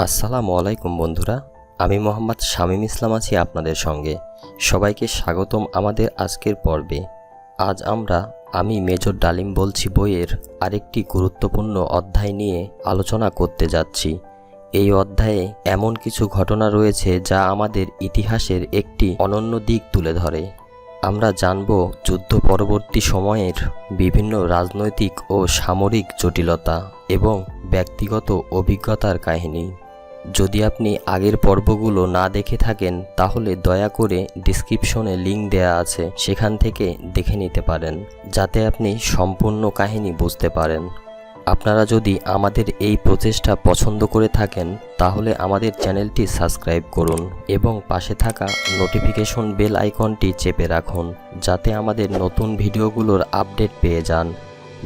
আসসালামু আলাইকুম বন্ধুরা, আমি মোহাম্মদ শামীম ইসলাম আছি আপনাদের সঙ্গে। সবাইকে স্বাগতম আমাদের আজকের পর্বে। আজ আমি মেজর ডালিম বলছি বইয়ের আরেকটি গুরুত্বপূর্ণ অধ্যায় নিয়ে আলোচনা করতে যাচ্ছি। এই অধ্যায়ে এমন কিছু ঘটনা রয়েছে যা আমাদের ইতিহাসের একটি অনন্য দিক তুলে ধরে। আমরা জানব যুদ্ধ পরবর্তী সময়ের বিভিন্ন রাজনৈতিক ও সামরিক জটিলতা এবং ব্যক্তিগত অভিজ্ঞতার কাহিনী। যদি আপনি আগের পর্বগুলো না দেখে থাকেন তাহলে দয়া করে ডেসক্রিপশনে লিংক দেয়া আছে, সেখান থেকে দেখে নিতে পারেন যাতে আপনি সম্পূর্ণ কাহিনী বুঝতে পারেন। আপনারা যদি আমাদের এই প্রচেষ্টা পছন্দ করে থাকেন তাহলে আমাদের চ্যানেলটি সাবস্ক্রাইব করুন এবং পাশে থাকা নোটিফিকেশন বেল আইকনটি চেপে রাখুন যাতে আমাদের নতুন ভিডিওগুলোর আপডেট পেয়ে যান।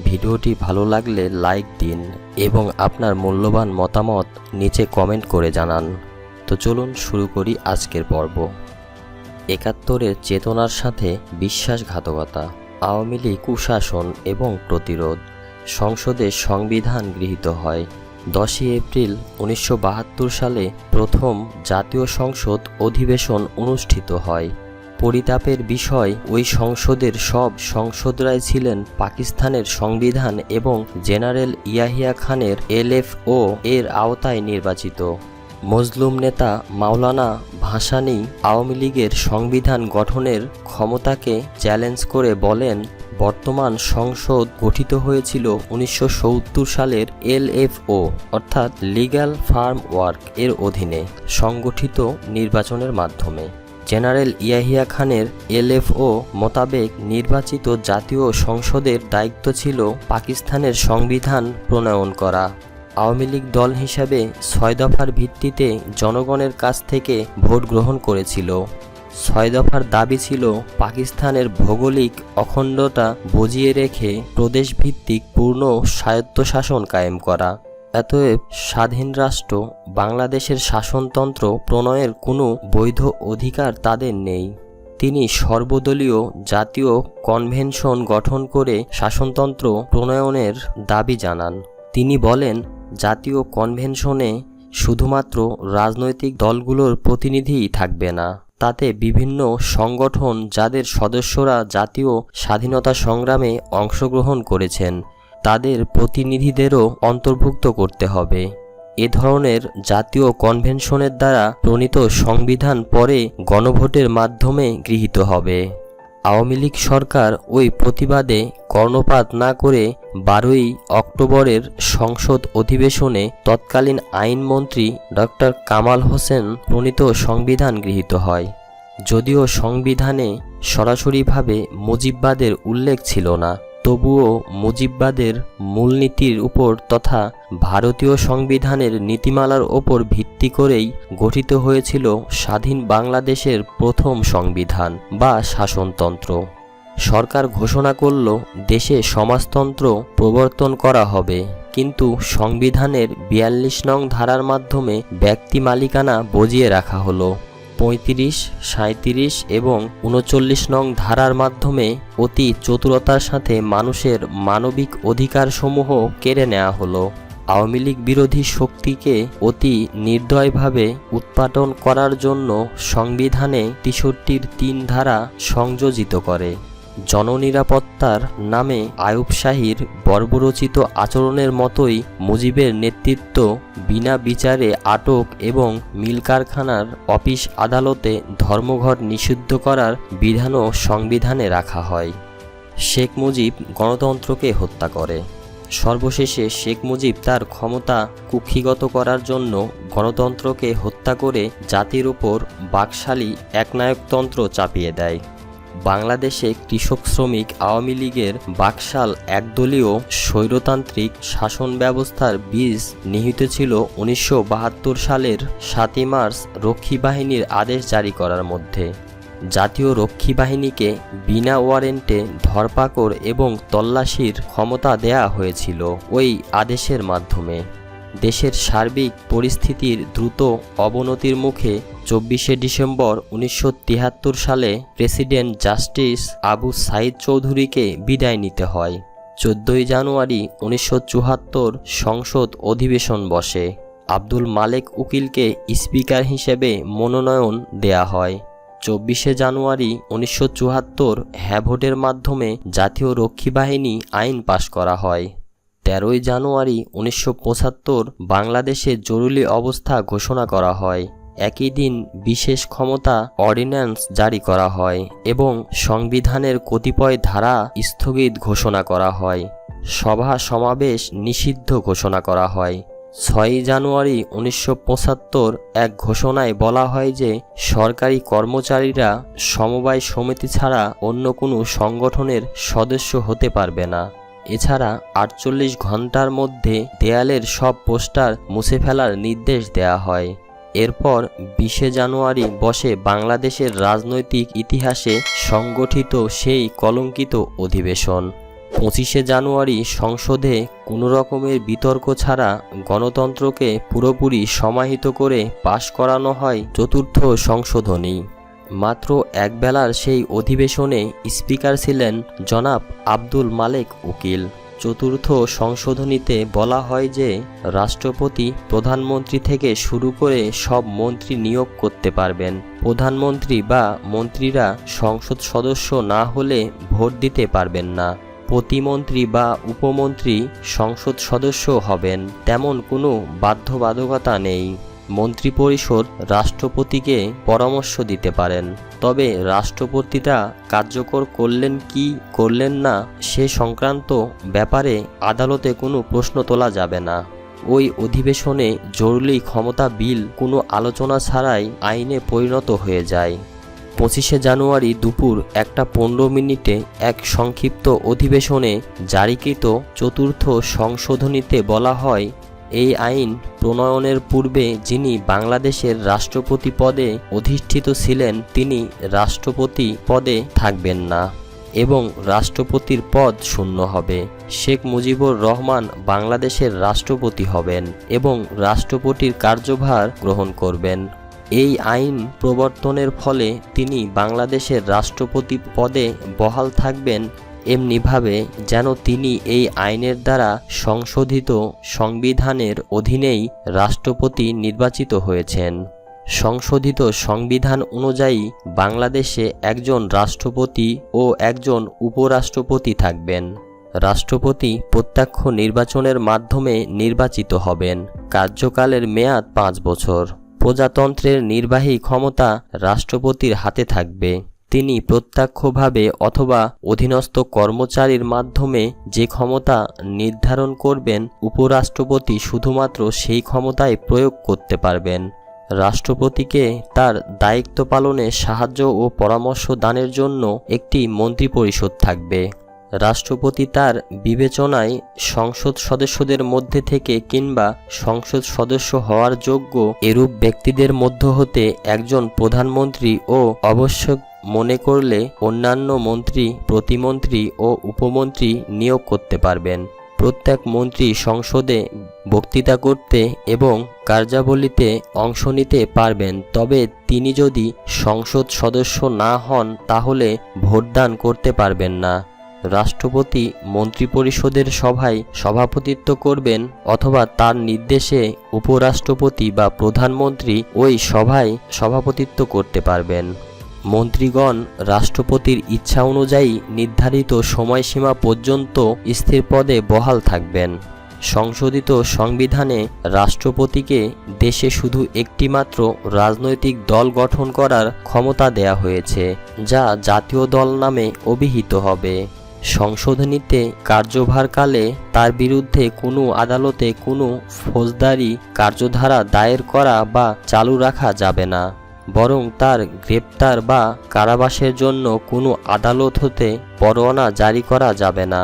ভিডিওটি ভালো লাগলে লাইক দিন এবং আপনার মূল্যবান মতামত নিচে কমেন্ট করে জানান। তো চলুন শুরু করি আজকের পর্ব। ৭১-এর চেতনার সাথে বিশ্বাসঘাতকতা, আওয়ামী লীগ কুশাসন এবং প্রতিরোধ। সংসদে সংবিধান গৃহীত হয়। ১০ই এপ্রিল ১৯৭২ সালে প্রথম জাতীয় সংসদ অধিবেশন অনুষ্ঠিত হয়। পরিতাপের বিষয়, ওই সংসদের সব সংসদরাই ছিলেন পাকিস্তানের সংবিধান এবং জেনারেল ইয়াহিয়া খানের LFO এর আওতায় নির্বাচিত। মজলুম নেতা মাওলানা ভাসানী আওয়ামী লীগের সংবিধান গঠনের ক্ষমতাকে চ্যালেঞ্জ করে বলেন, বর্তমান সংসদ গঠিত হয়েছিল ১৯৭০ সালের LFO অর্থাৎ লিগ্যাল ফ্রেমওয়ার্ক এর অধীনে সংগঠিত নির্বাচনের মাধ্যমে। জেনারেল ইয়াহিয়া খানের LFO মোতাবেক নির্বাচিত জাতীয় সংসদের দায়িত্ব ছিল পাকিস্তানের সংবিধান প্রণয়ন করা। আওয়ামী লীগ দল হিসাবে ৬ দফার ভিত্তিতে জনগণের কাছ থেকে ভোট গ্রহণ করেছিল। ৬ দফার দাবি ছিল পাকিস্তানের ভৌগোলিক অখণ্ডতা বজিয়ে রেখে প্রদেশভিত্তিক পূর্ণ স্বায়ত্তশাসন কায়েম করা। অতএব স্বাধীন রাষ্ট্র বাংলাদেশের শাসনতন্ত্র প্রণয়ের কোনো বৈধ অধিকার তাদের নেই। তিনি সর্বদলীয় জাতীয় কনভেনশন গঠন করে শাসনতন্ত্র প্রণয়নের দাবি জানান। তিনি বলেন, জাতীয় কনভেনশনে শুধুমাত্র রাজনৈতিক দলগুলোর প্রতিনিধিই থাকবে না, তাতে বিভিন্ন সংগঠন যাদের সদস্যরা জাতীয় স্বাধীনতা সংগ্রামে অংশগ্রহণ করেছেন তাদের প্রতিনিধিদেরও অন্তর্ভুক্ত করতে হবে। এ ধরনের জাতীয় কনভেনশনের দ্বারা প্রণীত সংবিধান পরে গণভোটের মাধ্যমে গৃহীত হবে। আওয়ামী লীগ সরকার ওই প্রতিবাদে কর্ণপাত না করে ১২ই অক্টোবরের সংসদ অধিবেশনে তৎকালীন আইনমন্ত্রী ডক্টর কামাল হোসেন প্রণীত সংবিধান গৃহীত হয়। যদিও সংবিধানে সরাসরিভাবে মুজিববাদের উল্লেখ ছিল না, তবুও মুজিববাদের মূলনীতির উপর তথা ভারতীয় সংবিধানের নীতিমালার ওপর ভিত্তি করেই গঠিত হয়েছিল স্বাধীন বাংলাদেশের প্রথম সংবিধান বা শাসনতন্ত্র। সরকার ঘোষণা করল দেশে সমাজতন্ত্র প্রবর্তন করা হবে, কিন্তু সংবিধানের ৪২ নং ধারার মাধ্যমে ব্যক্তি মালিকানা বজিয়ে রাখা হলো। ৩৫, ৩৭ এবং ৩৯ নং ধারার মাধ্যমে অতি চতুরতার সাথে মানুষের মানবিক অধিকারসমূহ কেড়ে নেওয়া হলো। আওয়ামী লীগ বিরোধী শক্তিকে অতি নির্দয়ভাবে উৎপাটন করার জন্য সংবিধানে ৬৩-র ৩ ধারা সংযোজিত করে। জননিরাপত্তার নামে আইয়ুব শাহীর বর্বরচিত আচরণের মতোই মুজিবের নেতৃত্ব বিনা বিচারে আটক এবং মিল কারখানার অফিস আদালতে ধর্মঘট নিষিদ্ধ করার বিধানও সংবিধানে রাখা হয়। শেখ মুজিব গণতন্ত্রকে হত্যা করে। সর্বশেষে শেখ মুজিব তার ক্ষমতা কুক্ষিগত করার জন্য গণতন্ত্রকে হত্যা করে জাতির উপর বাকশালী একনায়কতন্ত্র চাপিয়ে দেয়। বাংলাদেশে কৃষক শ্রমিক আওয়ামী লীগের বাকশাল একদলীয় স্বৈরতান্ত্রিক শাসন ব্যবস্থার বীজ নিহিত ছিল ১৯৭২ সালের ৭ই মার্চ রক্ষী বাহিনীর আদেশ জারি করার মধ্যে। জাতীয় রক্ষী বাহিনীকে বিনা ওয়ারেন্টে ধরপাকড় এবং তল্লাশির ক্ষমতা দেয়া হয়েছিল ওই আদেশের মাধ্যমে। দেশের সার্বিক পরিস্থিতির দ্রুত অবনতির মুখে ২৪শে ডিসেম্বর ১৯৭৩ সালে প্রেসিডেন্ট জাস্টিস আবু সাইদ চৌধুরীকে বিদায় নিতে হয়। ১৪ই জানুয়ারি ১৯৭৪ সংসদ অধিবেশন বসে। আব্দুল মালেক উকিলকে স্পিকার হিসেবে মনোনয়ন দেয়া হয়। 24শে জানুয়ারি 1974 হ্যাঁ ভোটের মাধ্যমে জাতীয় রক্ষী বাহিনী আইন পাশ করা হয়। 13ই জানুয়ারি 1975 বাংলাদেশে জরুরি অবস্থা ঘোষণা করা হয়। একই দিন বিশেষ ক্ষমতা অর্ডিন্যান্স জারি করা হয় এবং সংবিধানের কতিপয় ধারা স্থগিত ঘোষণা করা হয়। সভা সমাবেশ নিষিদ্ধ ঘোষণা করা হয়। 6ই জানুয়ারি 1975 এক ঘোষণায় বলা হয় যে সরকারি কর্মচারীরা সমবায় সমিতি ছাড়া অন্য কোনো সংগঠনের সদস্য হতে পারবে না। এছাড়া 48 ঘন্টার মধ্যে দেয়ালের সব পোস্টার মুছে ফেলার নির্দেশ দেয়া হয়। এরপর 20শে জানুয়ারি বসে বাংলাদেশের রাজনৈতিক ইতিহাসে সংগঠিত সেই কলঙ্কিত অধিবেশন। 25শে জানুয়ারি সংসদে কোনো রকমের বিতর্ক ছাড়া গণতন্ত্রকে পুরোপুরি সমাহিত করে পাশ করানো হয় চতুর্থ সংশোধনী। মাত্র একবেলার সেই অধিবেশনে স্পিকার ছিলেন জনাব আব্দুল মালেক উকিল। চতুর্থ সংশোধনীতে বলা হয় যে রাষ্ট্রপতি প্রধানমন্ত্রী থেকে শুরু করে সব মন্ত্রী নিয়োগ করতে পারবেন। প্রধানমন্ত্রী বা মন্ত্রীরা সংসদ সদস্য না হলে ভোট দিতে পারবেন না। প্রতিমন্ত্রী বা উপমন্ত্রী সংসদ সদস্য হবেন, তেমন কোনো বাধ্যবাধকতা নেই। মন্ত্রিপরিষদ রাষ্ট্রপতিকে পরামর্শ দিতে পারেন, তবে রাষ্ট্রপতিরা কার্যকর করলেন কি করলেন না সে সংক্রান্ত ব্যাপারে আদালতে কোনো প্রশ্ন তোলা যাবে না। ওই অধিবেশনে জরুরি ক্ষমতা বিল কোনো আলোচনা ছাড়াই আইনে পরিণত হয়ে যায়। 25শে জানুয়ারি দুপুর 1:15 এক সংক্ষিপ্ত অধিবেশনে জারিকৃত চতুর্থ সংশোধনীতে বলা হয়, এই আইন প্রণয়নের পূর্বে যিনি বাংলাদেশের রাষ্ট্রপতি পদে অধিষ্ঠিত ছিলেন তিনি রাষ্ট্রপতি পদে থাকবেন না এবং রাষ্ট্রপতির পদ শূন্য হবে। শেখ মুজিবুর রহমান বাংলাদেশের রাষ্ট্রপতি হবেন এবং রাষ্ট্রপতির কার্যভার গ্রহণ করবেন। এই আইন প্রবর্তনের ফলে তিনি বাংলাদেশের রাষ্ট্রপতি পদে বহাল থাকবেন এমনিভাবে যেন তিনি এই আইনের দ্বারা সংশোধিত সংবিধানের অধীনেই রাষ্ট্রপতি নির্বাচিত হয়েছেন। সংশোধিত সংবিধান অনুযায়ী বাংলাদেশে একজন রাষ্ট্রপতি ও একজন উপরাষ্ট্রপতি থাকবেন। রাষ্ট্রপতি প্রত্যক্ষ নির্বাচনের মাধ্যমে নির্বাচিত হবেন। কার্যকালের মেয়াদ 5 বছর। প্রজাতন্ত্রের নির্বাহী ক্ষমতা রাষ্ট্রপতির হাতে থাকবে। তিনি প্রত্যক্ষভাবে অথবা অধীনস্থ কর্মচারীর মাধ্যমে যে ক্ষমতা নির্ধারণ করবেন, উপরাষ্ট্রপতি শুধুমাত্র সেই ক্ষমতায় প্রয়োগ করতে পারবেন। রাষ্ট্রপতিকে তার দায়িত্ব পালনে সাহায্য ও পরামর্শ দানের জন্য একটি মন্ত্রিপরিষদ থাকবে। রাষ্ট্রপতি তার বিবেচনায় সংসদ সদস্যদের মধ্যে থেকে কিংবা সংসদ সদস্য হওয়ার যোগ্য এরূপ ব্যক্তিদের মধ্য হতে একজন প্রধানমন্ত্রী ও আবশ্যক মনে করলে অন্যান্য মন্ত্রী, প্রতিমন্ত্রী ও উপমন্ত্রী নিয়োগ করতে পারবেন। প্রত্যেক মন্ত্রী সংসদে বক্তৃতা করতে এবং কার্যাবলীতে অংশ নিতে পারবেন, তবে তিনি যদি সংসদ সদস্য না হন তাহলে ভোটদান করতে পারবেন না। রাষ্ট্রপতি মন্ত্রিপরিষদের সভায় সভাপতিত্ব করবেন অথবা তার নির্দেশে উপরাষ্ট্রপতি বা প্রধানমন্ত্রী ওই সভায় সভাপতিত্ব করতে পারবেন। মন্ত্রীগণ রাষ্ট্রপতির ইচ্ছা অনুযায়ী নির্ধারিত সময়সীমা পর্যন্ত স্থির পদে বহাল থাকবেন। সংশোধিত সংবিধানে রাষ্ট্রপতিকে দেশে শুধু একটিমাত্র রাজনৈতিক দল গঠন করার ক্ষমতা দেয়া হয়েছে, যা জাতীয় দল নামে অভিহিত হবে। সংশোধনীতে কার্যভারকালে তার বিরুদ্ধে কোনো আদালতে কোনো ফৌজদারি কার্যধারা দায়ের করা বা চালু রাখা যাবে না, বরং তার গ্রেপ্তার বা কারাবাসের জন্য কোনো আদালত হতে পরোয়ানা জারি করা যাবে না।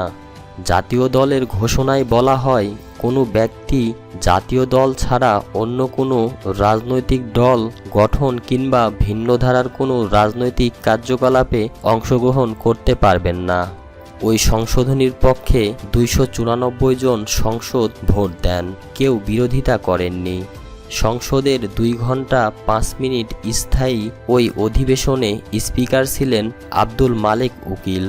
জাতীয় দলের ঘোষণায় বলা হয়, কোনো ব্যক্তি জাতীয় দল ছাড়া অন্য কোনো রাজনৈতিক দল গঠন কিংবা ভিন্ন ধারার কোনো রাজনৈতিক কার্যকলাপে অংশগ্রহণ করতে পারবেন না। ওই সংশোধনীর পক্ষে 294 জন সংসদ ভোট দেন, কেউ বিরোধিতা করেননি। সংসদের 2 ঘন্টা 5 মিনিট স্থায়ী ওই অধিবেশনে স্পিকার ছিলেন আব্দুল মালেক উকিল।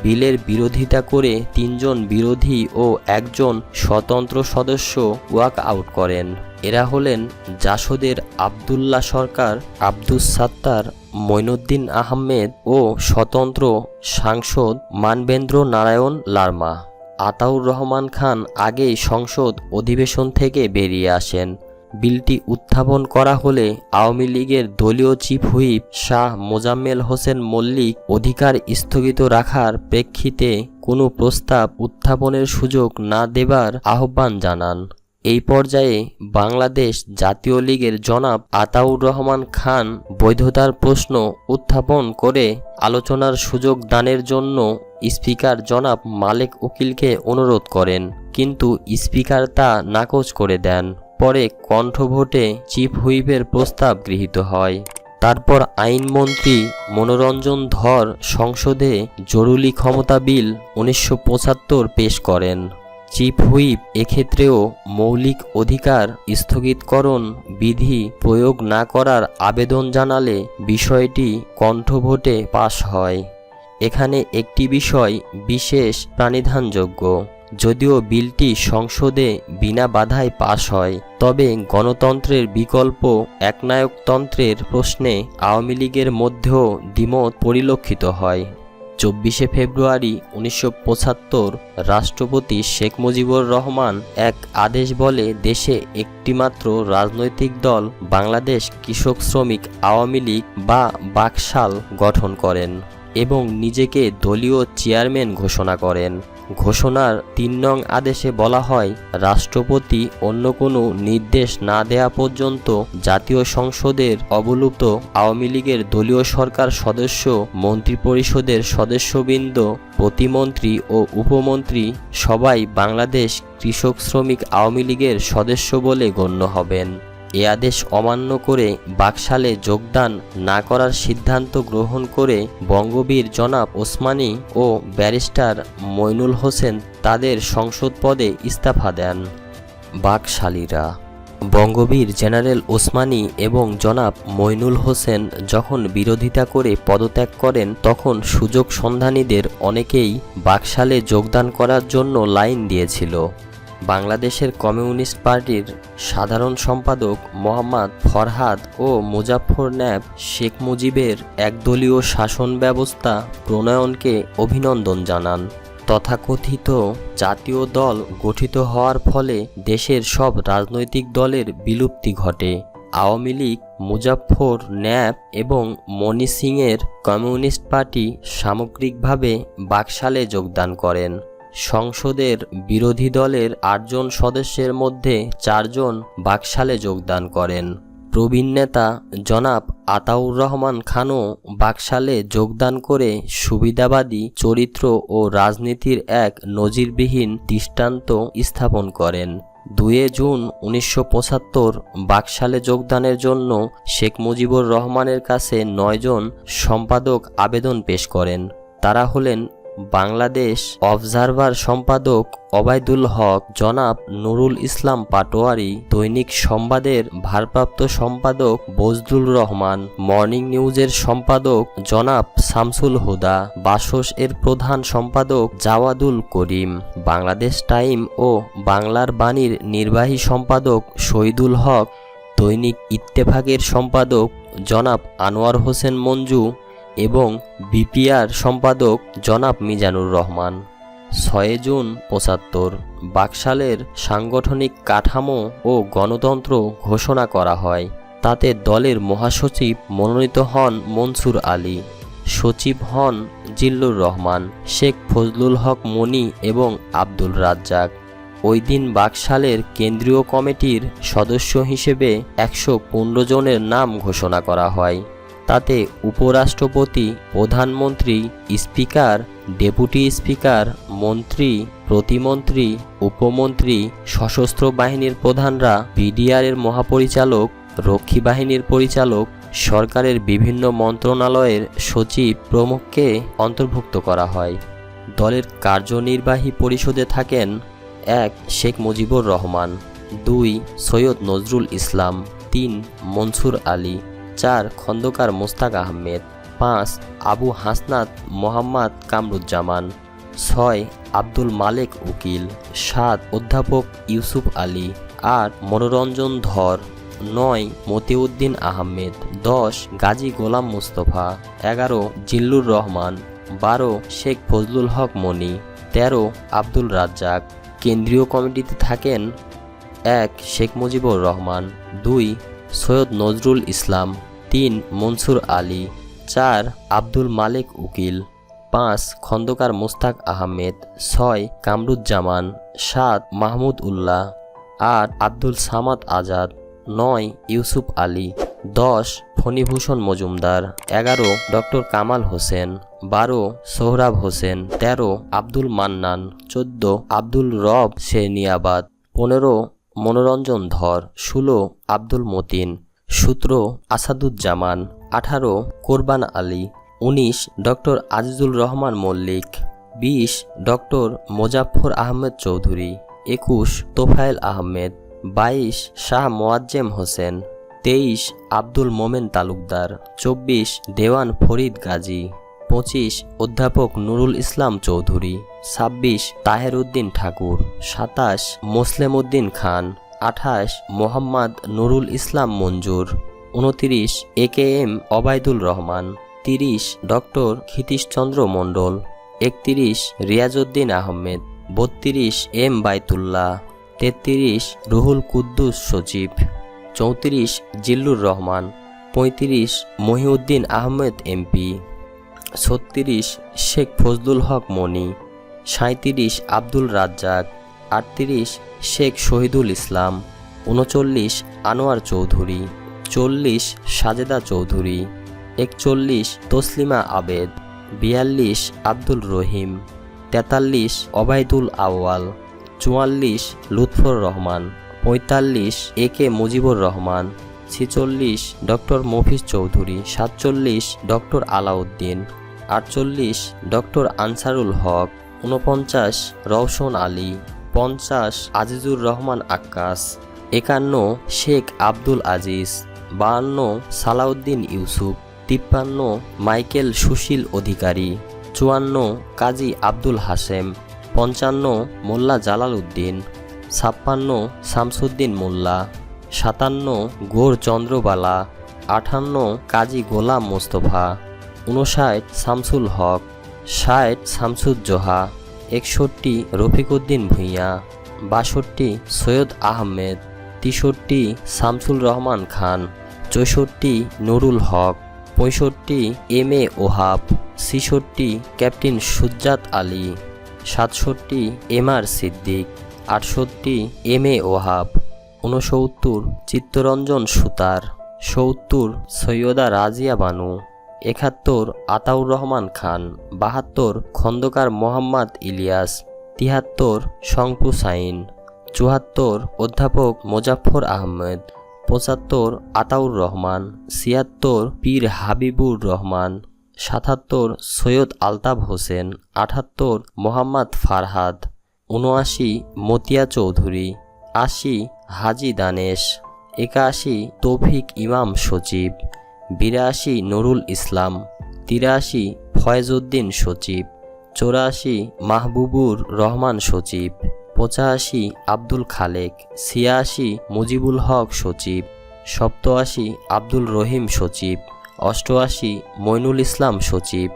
বিলের বিরোধিতা করে 3 জন বিরোধী ও 1 জন স্বতন্ত্র সদস্য ওয়াক আউট করেন। এরা হলেন জাসদের আবদুল্লাহ সরকার, আব্দুস সাত্তার, মঈনুদ্দিন আহমেদ ও স্বতন্ত্র সাংসদ মানবেন্দ্র নারায়ণ লারমা। আতাউর রহমান খান আগেই সংসদ অধিবেশন থেকে বেরিয়ে আসেন। বিলটি উত্থাপন করা হলে আওয়ামী লীগের দলীয় চিফ হুইপ শাহ মোজাম্মেল হোসেন মল্লিক অধিকার স্থগিত রাখার প্রেক্ষিতে কোনো প্রস্তাব উত্থাপনের সুযোগ না দেবার আহ্বান জানান। এই পর্যায়ে বাংলাদেশ জাতীয় লীগের জনাব আতাউর রহমান খান বৈধতার প্রশ্ন উত্থাপন করে আলোচনার সুযোগ দানের জন্য স্পিকার জনাব মালেক উকিলকে অনুরোধ করেন, কিন্তু স্পিকার তা নাকচ করে দেন। পরে কণ্ঠভোটে চিফ হুইপের প্রস্তাব গৃহীত হয়। তারপর আইনমন্ত্রী মনোরঞ্জন ধর সংসদে জরুরি ক্ষমতা বিল 1975 পেশ করেন। চিফ হুইপ এক্ষেত্রেও মৌলিক অধিকার স্থগিতকরণ বিধি প্রয়োগ না করার আবেদন জানালে বিষয়টি কণ্ঠভোটে পাশ হয়। এখানে একটি বিষয় বিশেষ প্রাণিধানযোগ্য। যদিও বিলটি সংসদে বিনা বাধায় পাশ হয়, তবে গণতন্ত্রের বিকল্প একনায়কতন্ত্রের প্রশ্নে আওয়ামী লীগের মধ্যেও দ্বিমত পরিলক্ষিত হয়। 24শে ফেব্রুয়ারি 1975 রাষ্ট্রপতি শেখ মুজিবুর রহমান এক আদেশ বলে দেশে একটিমাত্র রাজনৈতিক দল বাংলাদেশ কৃষক শ্রমিক আওয়ামী লীগ বা বাকশাল গঠন করেন এবং নিজেকে দলীয় চেয়ারম্যান ঘোষণা করেন। ঘোষণার 3 নং আদেশে বলা হয়, রাষ্ট্রপতি অন্য কোনো নির্দেশ না দেয়া পর্যন্ত জাতীয় সংসদের অবলুপ্ত আওয়ামী লীগের দলীয় সরকার সদস্য, মন্ত্রিপরিষদের সদস্যবৃন্দ, প্রতিমন্ত্রী ও উপমন্ত্রী সবাই বাংলাদেশ কৃষক শ্রমিক আওয়ামী লীগের সদস্য বলে গণ্য হবেন। এ আদেশ অমান্য করে বাকশালে যোগদান না করার সিদ্ধান্ত গ্রহণ করে বঙ্গবীর জনাব ওসমানী ও ব্যারিস্টার মইনুল হোসেন তাদের সংসদ পদে ইস্তফা দেন। বাকশালীরা বঙ্গবীর জেনারেল ওসমানী এবং জনাব মইনুল হোসেন যখন বিরোধিতা করে পদত্যাগ করেন, তখন সুযোগ সন্ধানীদের অনেকেই বাকশালে যোগদান করার জন্য লাইন দিয়েছিল। বাংলাদেশের কমিউনিস্ট পার্টির সাধারণ সম্পাদক মোহাম্মদ ফরহাদ ও মুজাফফর ন্যাব শেখ মুজিবের একদলীয় শাসন ব্যবস্থা প্রণয়নকে অভিনন্দন জানান। তথাকথিত জাতীয় দল গঠিত হওয়ার ফলে দেশের সব রাজনৈতিক দলের বিলুপ্তি ঘটে। আওয়ামী লীগ, মুজাফফর ন্যাব এবং মনি সিংয়ের কমিউনিস্ট পার্টি সামগ্রিকভাবে বাকশালে যোগদান করেন। সংসদের বিরোধী দলের 8 জন সদস্যের মধ্যে 4 জন বাকশালে যোগদান করেন। প্রবীণ নেতা জনাব আতাউর রহমান খানও বাকশালে যোগদান করে সুবিধাবাদী চরিত্র ও রাজনীতির এক নজিরবিহীন দৃষ্টান্ত স্থাপন করেন। 2 জুন 1975 বাকশালে যোগদানের জন্য শেখ মুজিবুর রহমানের কাছে 9 জন সম্পাদক আবেদন পেশ করেন। তারা হলেন বাংলাদেশ অবজারভার সম্পাদক ওবায়দুল হক, জনাব নুরুল ইসলাম পাটোয়ারি, দৈনিক সংবাদের ভারপ্রাপ্ত সম্পাদক বজলুর রহমান, মর্নিং নিউজের সম্পাদক জনাব শামসুল হুদা, বাসস এর প্রধান সম্পাদক জাওয়াদুল করিম, বাংলাদেশ টাইম ও বাংলার বাণীর নির্বাহী সম্পাদক শহীদুল হক, দৈনিক ইত্তেফাকের সম্পাদক জনাব আনোয়ার হোসেন মঞ্জু এবং বিপিআর সম্পাদক জনাব মিজানুর রহমান। 6 জুন 75 বাকশালের সাংগঠনিক কাঠামো ও গণতন্ত্র ঘোষণা করা হয়। তাতে দলের মহাসচিব মনোনীত হন মনসুর আলী, সচিব হন জিল্লুর রহমান, শেখ ফজলুল হক মনি এবং আব্দুল রাজ্জাক। ওই দিন বাকশালের কেন্দ্রীয় কমিটির সদস্য হিসেবে 115 জনের নাম ঘোষণা করা হয়। তাতে উপরাষ্ট্রপতি, প্রধানমন্ত্রী, স্পিকার, ডেপুটি স্পিকার, মন্ত্রী, প্রতিমন্ত্রী, উপমন্ত্রী, সশস্ত্র বাহিনীর প্রধানরা, বিডিআরের মহাপরিচালক, রক্ষী বাহিনীর পরিচালক, সরকারের বিভিন্ন মন্ত্রণালয়ের সচিব প্রমুখকে অন্তর্ভুক্ত করা হয়। দলের কার্যনির্বাহী পরিষদে থাকেন 1 শেখ মুজিবুর রহমান, 2 সৈয়দ নজরুল ইসলাম, 3 মনসুর আলী, 4 খন্দকার মোস্তাক আহমেদ, 5 আবু হাসনাত মোহাম্মদ কামরুজ্জামান, 6 আব্দুল মালেক উকিল, 7 অধ্যাপক ইউসুফ আলী, 8 মনোরঞ্জন ধর, 9 মতিউদ্দিন আহমেদ, 10 গাজী গোলাম মুস্তফা, 11 জিল্লুর রহমান, 12 শেখ ফজলুল হক মনি, 13 আব্দুল রাজ্জাক। কেন্দ্রীয় কমিটিতে থাকেন 1 শেখ মুজিবুর রহমান, 2 সৈয়দ নজরুল ইসলাম, 3 মনসুর আলী, 4 আব্দুল মালেক উকিল, 5 খন্দকার মুস্তাক আহমেদ, 6 কামরুজ্জামান, 7 মাহমুদ উল্লাহ, 8 আব্দুল সামাদ আজাদ, 9 ইউসুফ আলী, 10 ফণীভূষণ মজুমদার, 11 ডক্টর কামাল হোসেন, 12 সোহরাব হোসেন, 13 আব্দুল মান্নান, 14 আব্দুল রব শেরনিয়াবাদ, 15 মনোরঞ্জন ধর, 16 আব্দুল মতিন, 17 আসাদুজ্জামান, 18 কোরবান আলী, 19 ডক্টর আজিজুল রহমান মল্লিক, 20 ডক্টর মোজাফফর আহমেদ চৌধুরী, 21 তোফায়েল আহমেদ, 22 শাহ মোয়াজ্জেম হোসেন, 23 আব্দুল মোমেন তালুকদার, 24 দেওয়ান ফরিদ গাজী, 25 অধ্যাপক নুরুল ইসলাম চৌধুরী, 26 তাহের উদ্দিন ঠাকুর, 27 মোসলেম উদ্দিন খান, 28 মোহাম্মদ নুরুল ইসলাম মঞ্জুর, 29 AKM অবায়দুল রহমান, 30 ডক্টর ক্ষিতীশচন্দ্র মণ্ডল, 31 রিয়াজউদ্দিন আহমেদ, 32 M বাইতুল্লাহ, 33 রুহুল কুদ্দুস সচিব, 34 জিল্লুর রহমান, 35 মহিউদ্দিন আহমেদ MP, 36 শেখ ফজলুল হক মনি, 37 আব্দুল রাজ্জাক, 38 শেখ শহীদুল ইসলাম, 39 আনোয়ার চৌধুরী, 40 সাজেদা চৌধুরী, 41 তসলিমা আবেদ, 42 আব্দুল রহিম, 43 Obaidul Awal, 44 Lutfar Rahman, 45 AK Mujibur Rahman, 46 doctor Mofiz Chowdhury, 47 doctor Alauddin, 48 doctor Ansarul Haque, 49 Raushan Ali, 50 Azizur Rahman Akkas, 51 Sheikh Abdul Aziz, 52 Salauddin Yusuf, 53 Michael Sushil Adhikari, 54 Kazi Abdul Hashem, 55 Molla Jalal Uddin, 56 Shamsuddin Molla, 57 Gour Chandrabala, 58 Kazi Golam Mostafa, 59 Shamsul Haque, 60 Shamsuzzoha, 61 Rafiquddin Bhuiyan, 62 Syed Ahmed, 63 Shamsul Rahman Khan, 64 Nurul Haque, 65 MA Wahab, 66 captain Sujjat Ali, 67 MR Siddique, 68 MA Wahab, 69 Chittaranjan Sutar, 70 Syeda Razia Banu, 71 Ataur Rahman Khan, 72 Khandakar Mohammad Ilias, 73 শঙ্কু সাইন, 74 অধ্যাপক মোজাফফর আহমেদ, 75 আতাউর রহমান, 76 পীর হাবিবুর রহমান, 77 সৈয়দ আলতাফ হোসেন, 78 মোহাম্মদ ফারহাদ, 79 মতিয়া চৌধুরী, 80 হাজি দানেশ, 81 তৌফিক ইমাম সচিব, 82 নুরুল ইসলাম, 83 ফয়েজউদ্দিন সচিব, 84 মাহবুবুর রহমান সচিব, 85 আব্দুল খালেক, 86 মুজিবুল হক সচিব, 87 আব্দুল রহিম সচিব, 88 মইনুল ইসলাম সচিব,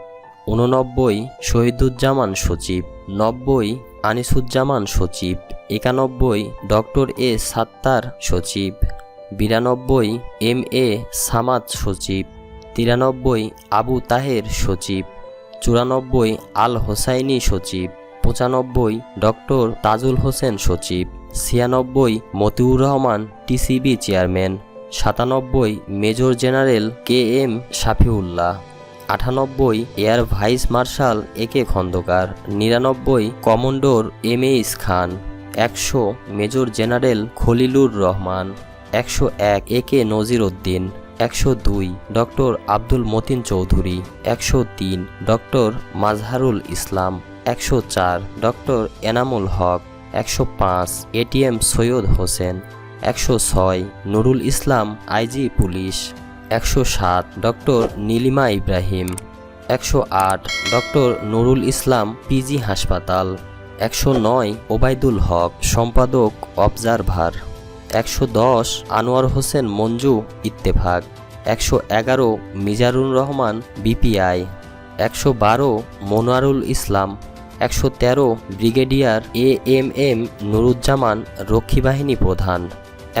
89 শহীদুজ্জামান সচিব, 90 আনিসুজ্জামান সচিব, 91 ডক্টর A সাত্তার সচিব, 92 MA সামাদ সচিব, 93 আবু তাহের সচিব, 94 আল হোসাইনি সচিব, 95 ডক্টর তাজুল হোসেন সচিব, 96 Matiur Rahman TCB chairman, 97 major general KM Shafiullah, 98 air vice marshal AK Khandakar, 99 commodore MS Khan, 100 major general Khalilur Rahman, 101 AK Nazir Uddin, 102 doctor Abdul Matin Chowdhury, 103 doctor Mazharul Islam, 104 doctor Enamul Haque, 105 ATM Syed Hossain, 106 Nurul Islam IG police, 107 doctor Nilima Ibrahim, 108 doctor Nurul Islam PG হাসপাতাল, 109 ওবায়দুল হক সম্পাদক অবজারভার, 110 আনোয়ার হোসেন মঞ্জু ইত্তেফাক, 111 মিজানুর রহমান বিপিআই, 112 মনোয়ারুল ইসলাম, 113 ব্রিগেডিয়ার AMM নুরুজ্জামান রক্ষীবাহিনী প্রধান,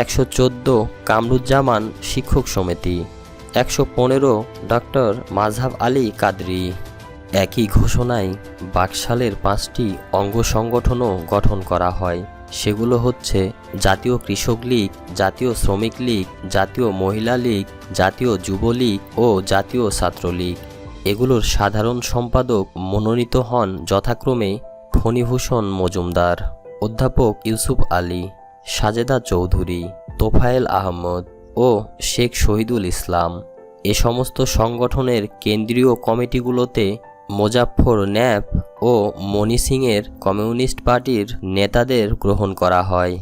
114 কামরুজ্জামান শিক্ষক সমিতি, 115 ডক্টর মাজহাব আলী কাদরি। একই ঘোষণায় বাকশালের 5টি অঙ্গ সংগঠনও গঠন করা হয়। সেগুলো হচ্ছে জাতীয় কৃষক লীগ, জাতীয় শ্রমিক লীগ, জাতীয় মহিলা লীগ, জাতীয় যুবলীগ ও জাতীয় ছাত্রলীগ। এগুলোর সাধারণ সম্পাদক মনোনীত হন যথাক্রমে ফণীভূষণ মজুমদার, অধ্যাপক ইউসুফ আলী, সাজেদা চৌধুরী, তোফায়েল আহমদ ও শেখ শহীদুল ইসলাম। এ সমস্ত সংগঠনের কেন্দ্রীয় কমিটিগুলোতে মোজাফফর ন্যাপ ও মনি সিংয়ের কমিউনিস্ট পার্টির নেতাদের গ্রহণ করা হয়।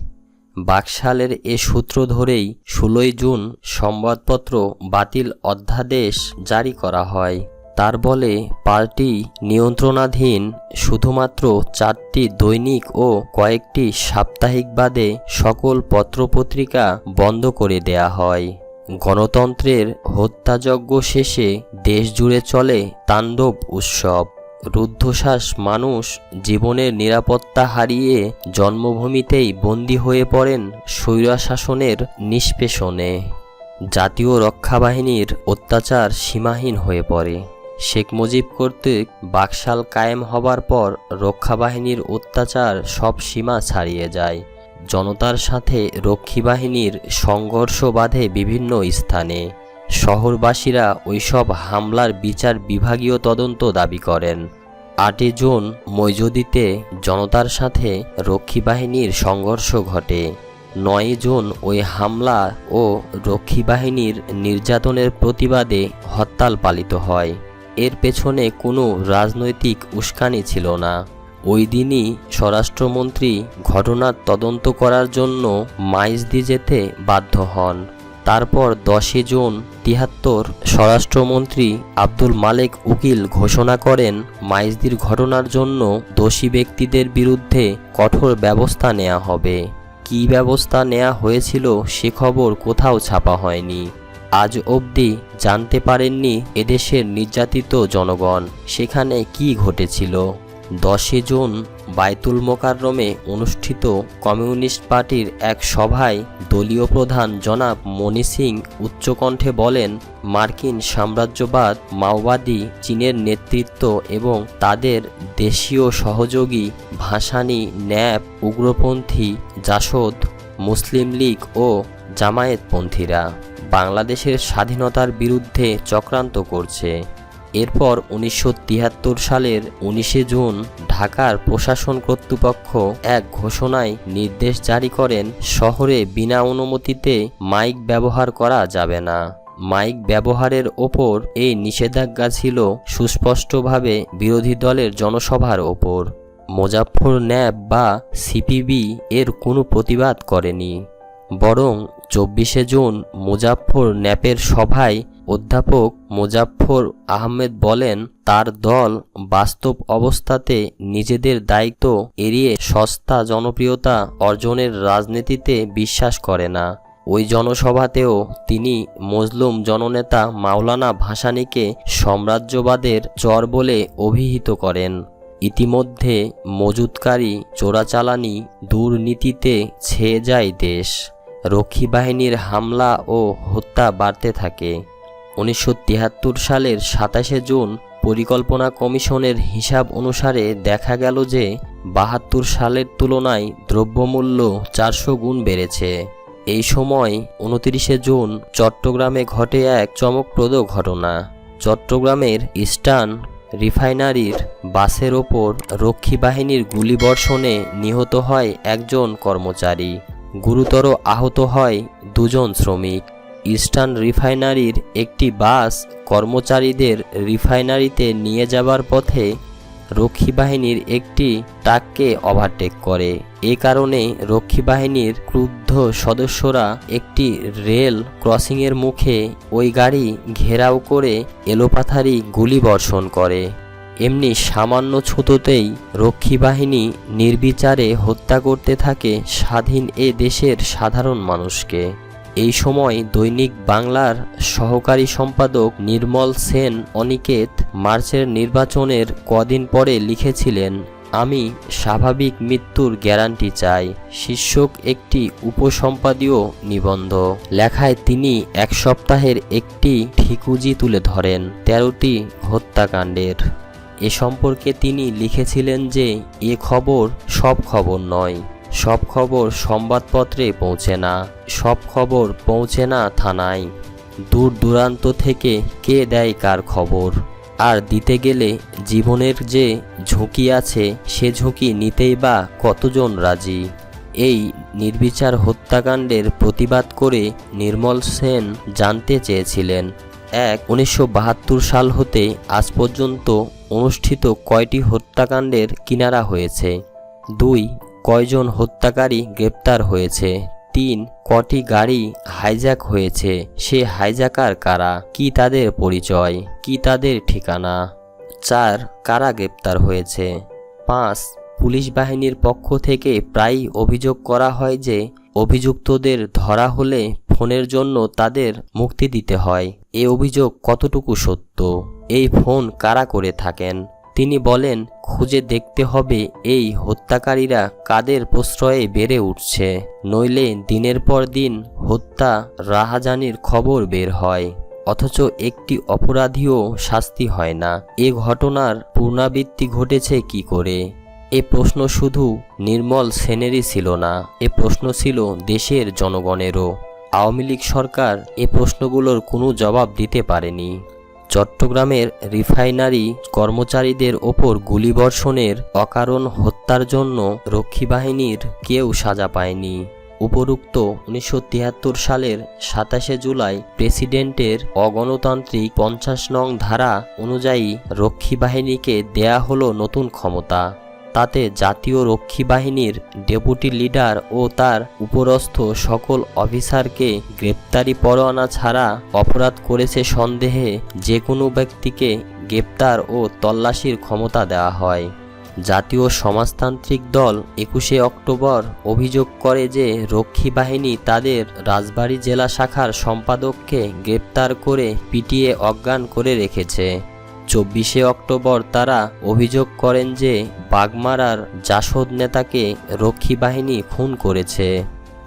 বাকশালের এ সূত্র ধরেই 16 জুন সংবাদপত্র বাতিল অধ্যাদেশ জারি করা হয়। তার বলে পার্টি নিয়ন্ত্রণাধীন শুধুমাত্র 4টি দৈনিক ও কয়েকটি সাপ্তাহিক বাদে সকল পত্রপত্রিকা বন্ধ করে দেয়া হয়। গণতন্ত্রের হত্যাযজ্ঞ শেষে দেশজুড়ে চলে তাণ্ডব উৎসব। রুদ্ধশ্বাস মানুষ জীবনের নিরাপত্তা হারিয়ে জন্মভূমিতেই বন্দী হয়ে পড়েন স্বৈরশাসনের নিষ্পেষণে। জাতীয় রক্ষাবাহিনীর অত্যাচার সীমাহীন হয়ে পড়ে। শেখ মুজিব কর্তৃক বাকশাল কায়েম হবার পর রক্ষাবাহিনীর অত্যাচার সব সীমা ছাড়িয়ে যায়। জনতার সাথে রক্ষীবাহিনীর সংঘর্ষ বাধে বিভিন্ন স্থানে। শহরবাসীরা ওইসব হামলার বিচার বিভাগীয় তদন্ত দাবি করেন। 8 জুন মইজদিতে জনতার সাথে রক্ষীবাহিনীর সংঘর্ষ ঘটে। 9 জুন ওই হামলা ও রক্ষীবাহিনীর নির্যাতনের প্রতিবাদে হরতাল পালিত হয়। এর পেছনে কোনো রাজনৈতিক উস্কানি ছিল না। ওই দিনই স্বরাষ্ট্রমন্ত্রী ঘটনার তদন্ত করার জন্য মাইজদি যেতে বাধ্য হন। তারপর 10 জুন 73 স্বরাষ্ট্রমন্ত্রী আব্দুল মালেক উকিল ঘোষণা করেন মাইজদির ঘটনার জন্য দোষী ব্যক্তিদের বিরুদ্ধে কঠোর ব্যবস্থা নেওয়া হবে। কী ব্যবস্থা নেওয়া হয়েছিল সে খবর কোথাও ছাপা হয়নি। আজ অবধি জানতে পারেননি এদেশের নির্যাতিত জনগণ সেখানে কি ঘটেছিল। 10 জুন বায়তুল মোকাররমে অনুষ্ঠিত কমিউনিস্ট পার্টির এক সভায় দলীয় প্রধান জনাব মনি সিং উচ্চকণ্ঠে বলেন, মার্কিন সাম্রাজ্যবাদ, মাওবাদী চীনের নেতৃত্ব এবং তাদের দেশীয় সহযোগী ভাসানী, ন্যাপ, উগ্রপন্থী জাসদ, মুসলিম লীগ ও জামায়াতপন্থীরা বাংলাদেশের স্বাধীনতার বিরুদ্ধে চক্রান্ত করছে। এরপর 1973 সালের 19 জুন ঢাকার প্রশাসন কর্তৃপক্ষ এক ঘোষণায় নির্দেশ জারি করেন, শহরে বিনা অনুমতিতে মাইক ব্যবহার করা যাবে না। মাইক ব্যবহারের ওপর এই নিষেধাজ্ঞা ছিল সুস্পষ্টভাবে বিরোধী দলের জনসভার ওপর। মোজাফফর ন্যাপ বা সিপিবি এর কোনো প্রতিবাদ করেনি, বরং 24 জুন মুজাফফর ন্যাপের সভায় অধ্যাপক মোজাফফর আহমেদ বলেন, তার দল বাস্তব অবস্থাতে নিজেদের দায়িত্ব এড়িয়ে সস্তা জনপ্রিয়তা অর্জনের রাজনীতিতে বিশ্বাস করে না। ওই জনসভাতেও তিনি মজলুম জননেতা মাওলানা ভাসানীকে সাম্রাজ্যবাদের চর বলে অভিহিত করেন। ইতিমধ্যে মজুতকারী, চোরাচালানি, দুর্নীতিতে ছেয়ে যায় দেশ। রক্ষী বাহিনীর হামলা ও হত্যা বাড়তে থাকে। 1973 সালের 27 জুন পরিকল্পনা কমিশনের হিসাব অনুসারে দেখা গেল যে 72 সালের তুলনায় দ্রব্যমূল্য 400 গুণ বেড়েছে। এই সময় 29 জুন চট্টগ্রামে ঘটে এক চমকপ্রদ ঘটনা। চট্টগ্রামের ইস্টার্ন রিফাইনারির বাসের ওপর রক্ষী বাহিনীর গুলিবর্ষণে নিহত হয় একজন কর্মচারী, গুরুতর আহত হয় 2 জন শ্রমিক। ইস্টার্ন রিফাইনারির একটি বাস কর্মচারীদের রিফাইনারিতে নিয়ে যাবার পথে রক্ষী বাহিনীর একটি ট্রাককে ওভারটেক করে। এ কারণে রক্ষী বাহিনীর ক্রুদ্ধ সদস্যরা একটি রেল ক্রসিংয়ের মুখে ওই গাড়ি ঘেরাও করে এলোপাথারি গুলিবর্ষণ করে। এমনি সামান্য ছুতোতেই রক্ষী বাহিনী নির্বিচারে হত্যা করতে থাকে স্বাধীন এ দেশের সাধারণ মানুষকে। এই সময় দৈনিক বাংলার সহকারী সম্পাদক নির্মল সেন অনিকেত মার্চের নির্বাচনের কদিন পরে লিখেছিলেন, আমি স্বাভাবিক মৃত্যুর গ্যারান্টি চাই, শীর্ষক একটি উপসম্পাদীয় নিবন্ধ লেখায় তিনি এক সপ্তাহের একটি ঠিকুজি তুলে ধরেন 13টি হত্যাকাণ্ডের। এ সম্পর্কে তিনি লিখেছিলেন যে এ খবর সব খবর নয়, সব খবর সংবাদপত্রে পৌঁছে না, সব খবর পৌঁছে না থানায়, দূর দূরান্ত থেকে কে দেয় কার খবর, আর দিতে গেলে জীবনের যে ঝুঁকি আছে সে ঝুঁকি নিতেই বা কতজন রাজি। এই নির্বিচার হত্যাকাণ্ডের প্রতিবাদ করে নির্মল সেন জানতে চেয়েছিলেন, 1972 সাল হতে আজ পর্যন্ত অনুষ্ঠিত কয়টি হত্যাকাণ্ডের কিনারা হয়েছে, 2 কয়জন হত্যাকারী গ্রেপ্তার হয়েছে, 3 কটি গাড়ি হাইজ্যাক হয়েছে, সে হাইজ্যাকার কারা, কি তাদের পরিচয়, কি তাদের ঠিকানা, 4 কারা গ্রেপ্তার হয়েছে, 5 পুলিশ বাহিনীর পক্ষ থেকে প্রায়ই অভিযোগ করা হয় যে অভিযুক্তদের ধরা হলে ফোনের জন্য তাদের মুক্তি দিতে হয়। এ অভিযোগ কতটুকু সত্য, এই ফোন কারা করে থাকেন? তিনি বলেন, খুঁজে দেখতে হবে এই হত্যাকারীরা কাদের প্রশ্রয়ে বেড়ে উঠছে, নইলে দিনের পর দিন হত্যা রাহাজানির খবর বের হয়, অথচ একটি অপরাধীও শাস্তি হয় না। এ ঘটনার পুনরাবৃত্তি ঘটেছে কি করে? এ প্রশ্ন শুধু নির্মল সেনেরই ছিল না, এ প্রশ্ন ছিল দেশের জনগণেরও। আওয়ামী লীগ সরকার এ প্রশ্নগুলোর কোনো জবাব দিতে পারেনি। চট্টগ্রামের রিফাইনারি কর্মচারীদের ওপর গুলিবর্ষণের অকারণ হত্যার জন্য রক্ষী বাহিনীর কেউ সাজা পায়নি। উপরোক্ত 1973 সালের 27 জুলাই প্রেসিডেন্টের অগণতান্ত্রিক 50 নং ধারা অনুযায়ী রক্ষী বাহিনীকে দেয়া হলো নতুন ক্ষমতা। তাতে জাতীয় রক্ষী বাহিনীর ডেপুটি লিডার ও তার উপরস্থ সকল অফিসারকে গ্রেপ্তারি পরোয়ানা ছাড়া অপরাধ করেছে সন্দেহে যে কোনো ব্যক্তিকে গ্রেপ্তার ও তল্লাশির ক্ষমতা দেওয়া হয়। জাতীয় সমাজতান্ত্রিক দল 21শে অক্টোবর অভিযোগ করে যে রক্ষী বাহিনী তাদের রাজবাড়ী জেলা শাখার সম্পাদককে গ্রেপ্তার করে পিটিয়ে অজ্ঞান করে রেখেছে। 24শে অক্টোবর তারা অভিযোগ করেন যে বাগমারার জাসদ নেতাকে রক্ষী বাহিনী খুন করেছে।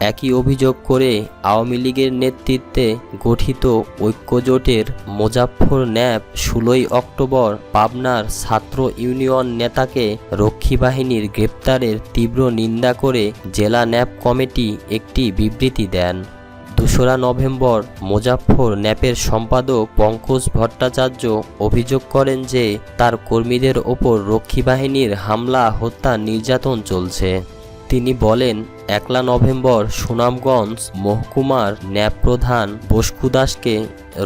একই অভিযোগ করে আওয়ামী লীগের নেতৃত্বে গঠিত ঐক্যজোটের মোজাফফর ন্যাপ 16ই অক্টোবর পাবনার ছাত্র ইউনিয়ন নেতাকে রক্ষী বাহিনীর গ্রেপ্তারের তীব্র নিন্দা করে জেলা ন্যাপ কমিটি একটি বিবৃতি দেন। 2রা নভেম্বর মোজাফফর ন্যাপের সম্পাদক পঙ্কজ ভট্টাচার্য অভিযোগ করেন যে তার কর্মীদের ওপর রক্ষী বাহিনীর হামলা, হত্যা, নির্যাতন চলছে। তিনি বলেন, 1 নভেম্বর সুনামগঞ্জ মহকুমার ন্যাপ প্রধান বস্কু দাসকে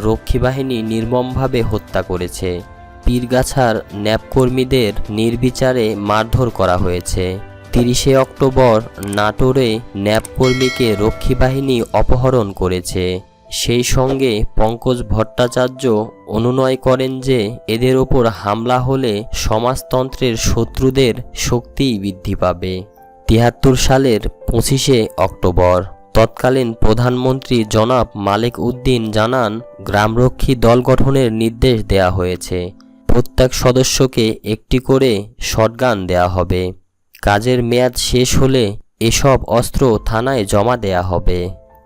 রক্ষী বাহিনী নির্মমভাবে হত্যা করেছে। পীরগাছার ন্যাপ কর্মীদের নির্বিচারে মারধর করা হয়েছে। 30শে অক্টোবর নাটোরে ন্যাপ কর্মীকে রক্ষী বাহিনী অপহরণ করেছে। সেই সঙ্গে পঙ্কজ ভট্টাচার্য অনুনয় করেন যে এদের ওপর হামলা হলে সমাজতন্ত্রের শত্রুদের শক্তি বৃদ্ধি পাবে। 73 সালের 25শে অক্টোবর তৎকালীন প্রধানমন্ত্রী জনাব মালেক উদ্দিন জানান, গ্রামরক্ষী দল গঠনের নির্দেশ দেয়া হয়েছে। প্রত্যেক সদস্যকে একটি করে শটগান দেয়া হবে। কাজের মেয়াদ শেষ হলে এসব অস্ত্র থানায় জমা দেয়া হবে।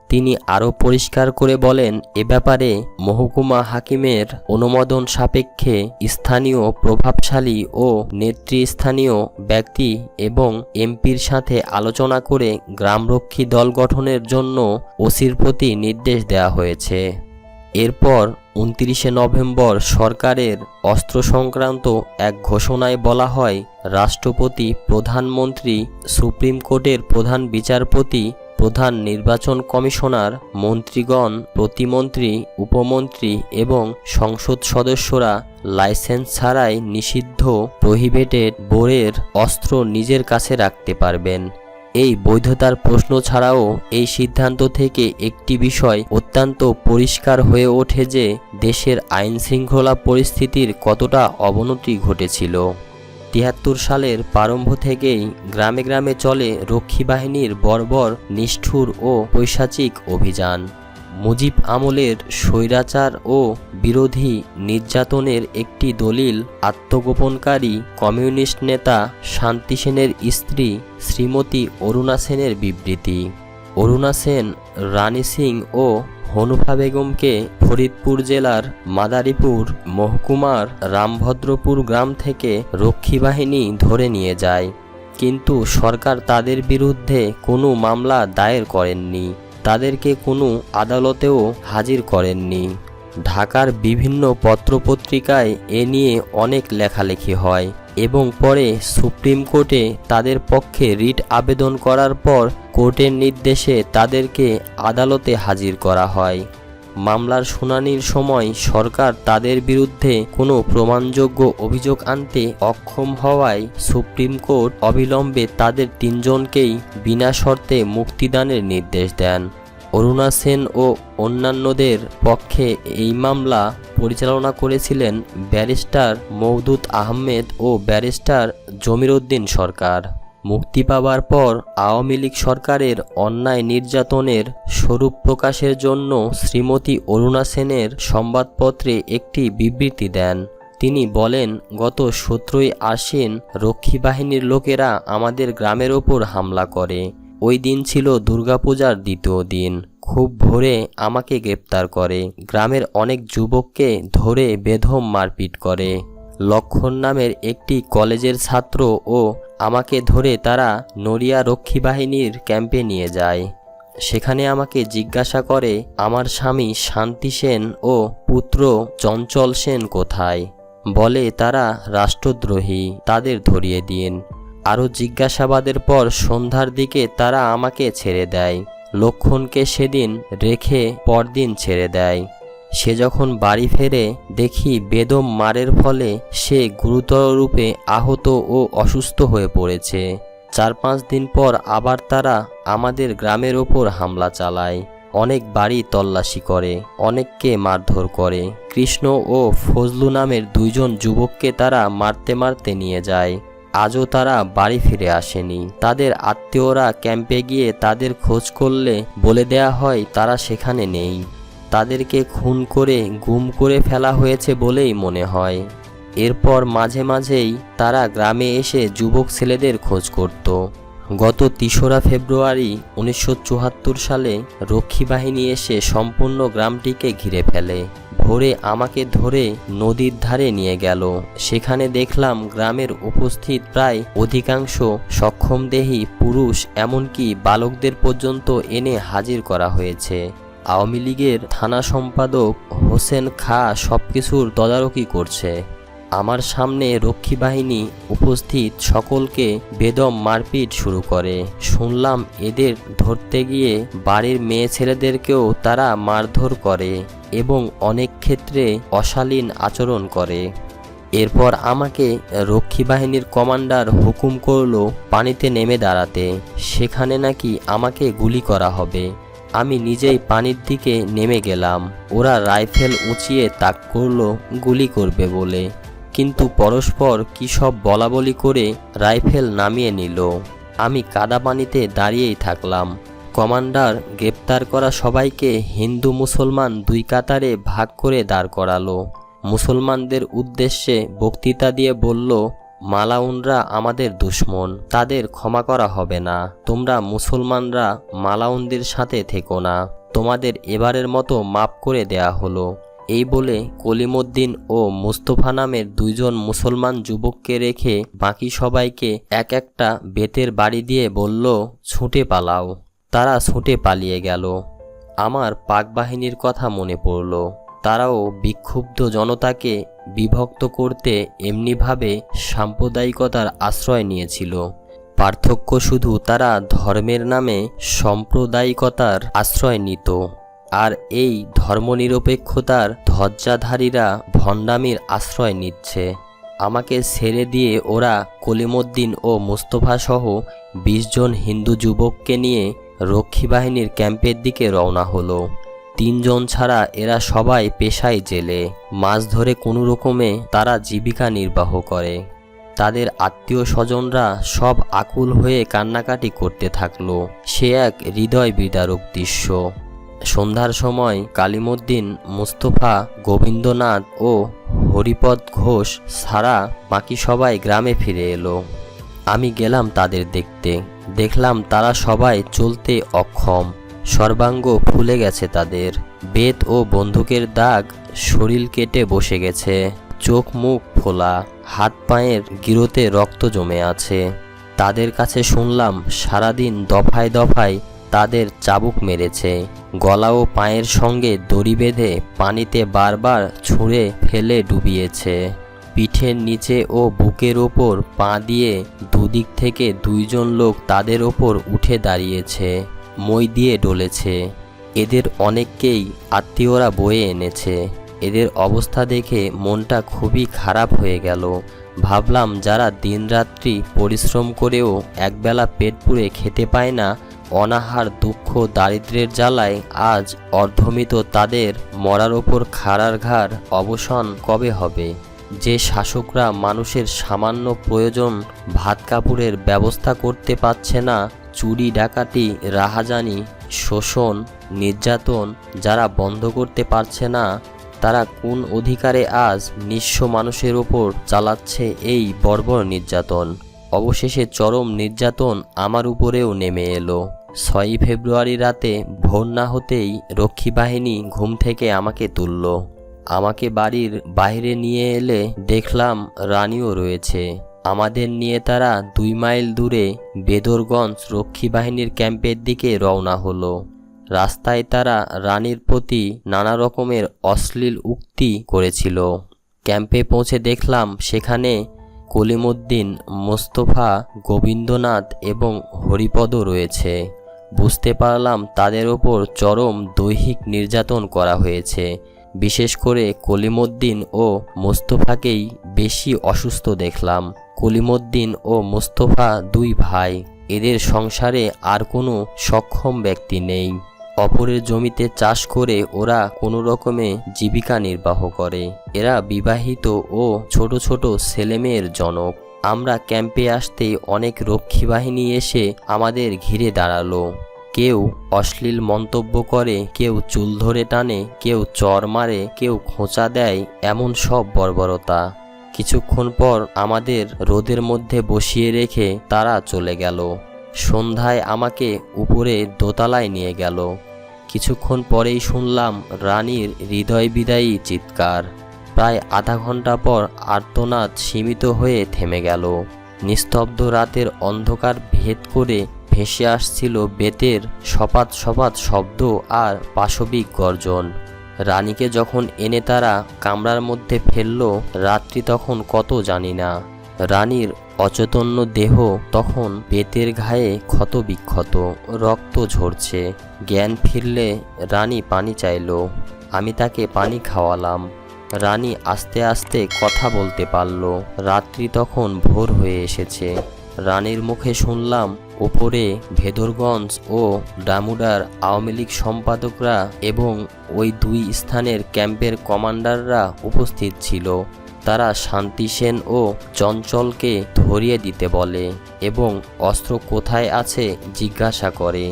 তিনি আরও পরিষ্কার করে বলেন, এ ব্যাপারে মহকুমা হাকিমের অনুমোদন সাপেক্ষে স্থানীয় প্রভাবশালী ও নেতৃস্থানীয় ব্যক্তি এবং এমপির সাথে আলোচনা করে গ্রামরক্ষী দল গঠনের জন্য ওসির প্রতি নির্দেশ দেওয়া হয়েছে। এরপর 29শে নভেম্বর সরকারের অস্ত্র সংক্রান্ত এক ঘোষণায় বলা হয়, রাষ্ট্রপতি, প্রধানমন্ত্রী, সুপ্রিম কোর্টের প্রধান বিচারপতি, প্রধান নির্বাচন কমিশনার, মন্ত্রীগণ, প্রতিমন্ত্রী, উপমন্ত্রী এবং সংসদ সদস্যরা লাইসেন্স ছাড়াই নিষিদ্ধ প্রহিবিটেড বোরের অস্ত্র নিজের কাছে রাখতে পারবেন। এই বৈধতার প্রশ্ন ছাড়াও এই সিদ্ধান্ত থেকে একটি বিষয় অত্যন্ত পরিষ্কার হয়ে ওঠে যে দেশের আইনশৃঙ্খলা পরিস্থিতির কতটা অবনতি ঘটেছিল। ৭৩ সালের প্রারম্ভ থেকেই গ্রামে গ্রামে চলে রক্ষী বাহিনীর বর্বর, নিষ্ঠুর ও পৈশাচিক অভিযান। মুজিব আমলের স্বৈরাচার ও বিরোধী নির্যাতনের একটি দলিল আত্মগোপনকারী কমিউনিস্ট নেতা শান্তি সেনের স্ত্রী শ্রীমতী অরুণা সেনের বিবৃতি। অরুণা সেন রানী সিং ও হনুফা বেগমকে ফরিদপুর জেলার মাদারীপুর মহকুমার রামভদ্রপুর গ্রাম থেকে রক্ষী বাহিনী ধরে নিয়ে যায়, কিন্তু সরকার তাদের বিরুদ্ধে কোনো মামলা দায়ের করেননি, তাদেরকে কোনো আদালতেও হাজির করেননি। ঢাকার বিভিন্ন পত্রপত্রিকায় এ নিয়ে অনেক লেখালেখি হয় এবং পরে সুপ্রিম কোর্টে তাদের পক্ষে রিট আবেদন করার পর কোর্টের নির্দেশে তাদেরকে আদালতে হাজির করা হয়। মামলার শুনানির সময় সরকার তাদের বিরুদ্ধে কোনো প্রমাণযোগ্য অভিযোগ আনতে অক্ষম হওয়ায় সুপ্রিম কোর্ট অবিলম্বে তাদের ৩ জনকেই বিনা শর্তে মুক্তিদানের নির্দেশ দেন। অরুণা সেন ও অন্যান্যদের পক্ষে এই মামলা পরিচালনা করেছিলেন ব্যারিস্টার মওদুদ আহমেদ ও ব্যারিস্টার জমির উদ্দিন সরকার। মুক্তি পাবার পর আওয়ামী লীগ সরকারের অন্যায় নির্যাতনের স্বরূপ প্রকাশের জন্য শ্রীমতী অরুণা সেনের সংবাদপত্রে একটি বিবৃতি দেন। তিনি বলেন, গত ১৭ই আশ্বিন রক্ষী বাহিনীর লোকেরা আমাদের গ্রামের ওপর হামলা করে। ওই দিন ছিল দুর্গাপূজার দ্বিতীয় দিন। খুব ভোরে আমাকে গ্রেপ্তার করে, গ্রামের অনেক যুবককে ধরে বেধম মারপিট করে। লক্ষণ নামের একটি কলেজের ছাত্র ও আমাকে ধরে তারা নড়িয়া রক্ষী বাহিনীর ক্যাম্পে নিয়ে যায়। সেখানে আমাকে জিজ্ঞাসা করে আমার স্বামী শান্তি সেন ও পুত্র চঞ্চল সেন কোথায়। বলে তারা রাষ্ট্রদ্রোহী, তাদের ধরিয়ে দিন। আরও জিজ্ঞাসাবাদের পর সন্ধ্যার দিকে তারা আমাকে ছেড়ে দেয়। লক্ষণকে সেদিন রেখে পরদিন ছেড়ে দেয়। সে যখন বাড়ি ফেরে দেখি বেদম মারের ফলে সে গুরুতর রূপে আহত ও অসুস্থ হয়ে পড়েছে। ৪-৫ দিন পর আবার তারা আমাদের গ্রামের ওপর হামলা চালায়। অনেক বাড়ি তল্লাশি করে, অনেককে মারধর করে। কৃষ্ণ ও ফজলু নামের ২ জন যুবককে তারা মারতে মারতে নিয়ে যায়। আজও তারা বাড়ি ফিরে আসেনি। তাদের আত্মীয়রা ক্যাম্পে গিয়ে তাদের খোঁজ করলে বলে দেয়া হয় তারা সেখানে নেই। তাদেরকে খুন করে গুম করে ফেলা হয়েছে বলেই মনে হয়। এরপর মাঝে মাঝেই তারা গ্রামে এসে যুবক ছেলেদের খোঁজ করত। গত ৩রা ফেব্রুয়ারি ১৯৭৪ সালে রক্ষী বাহিনী এসে সম্পূর্ণ গ্রামটিকে ঘিরে ফেলে। ভোরে আমাকে ধরে নদীর ধারে নিয়ে গেল। সেখানে দেখলাম গ্রামের উপস্থিত প্রায় অধিকাংশ সক্ষমদেহী পুরুষ, এমনকি বালকদের পর্যন্ত এনে হাজির করা হয়েছে। আওয়ামী লীগের থানা সম্পাদক হোসেন খাঁ সবকিছুর তদারকি করছে। আমার সামনে রক্ষী বাহিনী উপস্থিত সকলকে বেদম মারপিট শুরু করে। শুনলাম এদের ধরতে গিয়ে বাড়ির মেয়ে ছেলেদেরকেও তারা মারধর করে এবং অনেক ক্ষেত্রে অশালীন আচরণ করে। এরপর আমাকে রক্ষী বাহিনীর কমান্ডার হুকুম করলো পানিতে নেমে দাঁড়াতে। সেখানে নাকি আমাকে গুলি করা হবে। আমি নিজেই পানির দিকে নেমে গেলাম। ওরা রাইফেল উঁচিয়ে তাক করলো গুলি করবে বলে, কিন্তু পরস্পর কী সব বলাবলি করে রাইফেল নামিয়ে নিল। আমি কাদা পানিতে দাঁড়িয়েই থাকলাম। কমান্ডার গ্রেপ্তার করা সবাইকে হিন্দু মুসলমান ২ কাতারে ভাগ করে দাঁড় করালো। মুসলমানদের উদ্দেশ্যে বক্তৃতা দিয়ে বলল, মালাউনরা আমাদের দুশমন, তাদের ক্ষমা করা হবে না। তোমরা মুসলমানরা মালাউনদের সাথে থেকো না, তোমাদের এবারের মতো মাফ করে দেয়া হলো। এই বলে কলিমউদ্দিন ও মুস্তফা নামের ২ জন মুসলমান যুবককে রেখে বাকি সবাইকে এক একটা বেতের বাড়ি দিয়ে বলল, ছুটে পালাও। তারা ছুটে পালিয়ে গেল। আমার পাক বাহিনীর কথা মনে পড়ল। তারাও বিক্ষুব্ধ জনতাকে বিভক্ত করতে এমনিভাবে সাম্প্রদায়িকতার আশ্রয় নিয়েছিল। পার্থক্য শুধু তারা ধর্মের নামে সাম্প্রদায়িকতার আশ্রয় নিত, আর এই ধর্মনিরপেক্ষতার ধ্বজাধারীরা ভণ্ডামির আশ্রয় নিচ্ছে। আমাকে ছেড়ে দিয়ে ওরা কলিমুদ্দিন ও মুস্তফা সহ ২০ জন হিন্দু যুবককে নিয়ে রক্ষী বাহিনীর ক্যাম্পের দিকে রওনা হলো। ৩ জন ছাড়া এরা সবাই পেশায় জেলে, মাছ ধরে কোনো রকমে তারা জীবিকা নির্বাহ করে। তাদের আত্মীয় স্বজনরা সব আকুল হয়ে কান্নাকাটি করতে থাকলো। সে এক হৃদয় বিদারক দৃশ্য। সন্ধ্যার সময় কালিমুদ্দিন, মুস্তফা, গোবিন্দনাথ ও হরিপদ ঘোষ ছাড়া বাকি সবাই গ্রামে ফিরে এলো। আমি গেলাম তাদের দেখতে। দেখলাম তারা সবাই চলতে অক্ষম, সর্বাঙ্গ ফুলে গেছে তাদের। বেত ও বন্দুকের দাগ শরীর কেটে বসে গেছে, চোখ মুখ ফোলা, হাত পায়ের গিরোতে রক্ত জমে আছে। তাদের কাছে শুনলাম সারাদিন দফায় দফায় তাদের চাবুক মেরেছে, গলা ও পায়ের সঙ্গে দড়ি বেঁধে পানিতে বারবার ছুঁড়ে ফেলে ডুবিয়েছে। পিঠের নিচে ও বুকের ওপর পা দিয়ে দুদিক থেকে 2 জন লোক তাদের ওপর উঠে দাঁড়িয়েছে, মই দিয়ে ডলেছে। এদের অনেককেই আত্মীয়রা বয়ে এনেছে। এদের অবস্থা দেখে মনটা খুবই খারাপ হয়ে গেল। ভাবলাম যারা দিনরাত্রি পরিশ্রম করেও একবেলা পেট পুড়ে খেতে পায় না, অনাহার দুঃখ দারিদ্র্যের জ্বালায় আজ অর্ধমিত, তাদের মরার ওপর খাড়ার ঘাড় অবসান কবে হবে? যে শাসকরা মানুষের সামান্য প্রয়োজন ভাত কাপড়ের ব্যবস্থা করতে পারছে না, চুরি ডাকাতি রাহাজানি শোষণ নির্যাতন যারা বন্ধ করতে পারছে না, তারা কোন অধিকারে আজ নিঃস্ব মানুষের ওপর চালাচ্ছে এই বর্বর নির্যাতন? অবশেষে চরম নির্যাতন আমার উপরেও নেমে এলো। 6ই ফেব্রুয়ারি রাতে ভোর না হতেই রক্ষী বাহিনী ঘুম থেকে আমাকে তুলল। আমাকে বাড়ির বাইরে নিয়ে এলে দেখলাম রানীও রয়েছে। আমাদের নিয়ে তারা 2 মাইল দূরে বেদরগঞ্জ রক্ষী বাহিনীর ক্যাম্পের দিকে রওনা হলো। রাস্তায় তারা রানীর প্রতি নানা রকমের অশ্লীল উক্তি করেছিল। ক্যাম্পে পৌঁছে দেখলাম সেখানে কলিমুদ্দিন, মোস্তফা, গোবিন্দনাথ এবং হরিপদ রয়েছে। বুঝতে পারলাম তাদের ওপর চরম দৈহিক নির্যাতন করা হয়েছে। বিশেষ করে কলিমুদ্দিন ও মোস্তফাকেই বেশি অসুস্থ দেখলাম। কলিমুদ্দিন ও মোস্তফা 2 ভাই। এদের সংসারে আর কোনো সক্ষম ব্যক্তি নেই। অপরের জমিতে চাষ করে ওরা কোনো রকমে জীবিকা নির্বাহ করে। এরা বিবাহিত ও ছোট ছোট ছেলেমেয়ের জনক। আমরা ক্যাম্পে আসতেই অনেক রক্ষী বাহিনী এসে আমাদের ঘিরে দাঁড়ালো। কেউ অশ্লীল মন্তব্য করে, কেউ চুল ধরে টানে, কেউ চর মারে, কেউ খোঁচা দেয়, এমন সব বর্বরতা। কিছুক্ষণ পর আমাদের রোদের মধ্যে বসিয়ে রেখে তারা চলে গেল। সন্ধ্যায় আমাকে উপরে দোতলায় নিয়ে গেল। কিছুক্ষণ পরেই শুনলাম রানীর হৃদয় বিদায়ী চিৎকার। প্রায় আধা ঘন্টা পর আর্তনাদ সীমিত হয়ে থেমে গেল। নিস্তব্ধ রাতের অন্ধকার ভেদ করে ভেসে আসছিল বেতের সপাত সপাত শব্দ আর পাশবিক গর্জন। রানীকে যখন এনে তারা কামরার মধ্যে ফেলল, রাত্রি তখন কত জানি না। রানীর অচৈতন্য দেহ তখন বেতের ঘায়ে ক্ষত বিক্ষত, রক্ত ঝরছে। জ্ঞান ফিরলে রানী পানি চাইল। আমি তাকে পানি খাওয়ালাম। রানী আস্তে আস্তে কথা বলতে পারল। রাত্রি তখন ভোর হয়ে এসেছে। রানীর মুখে শুনলাম ওপরে ভেদরগঞ্জ ও ডামুডার আওয়ামী লীগ সম্পাদকরা এবং ওই 2 স্থানের ক্যাম্পের কমান্ডাররা উপস্থিত ছিল। তারা শান্তি সেন ও চঞ্চলকে ধরিয়ে দিতে বলে এবং অস্ত্র কোথায় আছে জিজ্ঞাসা করে।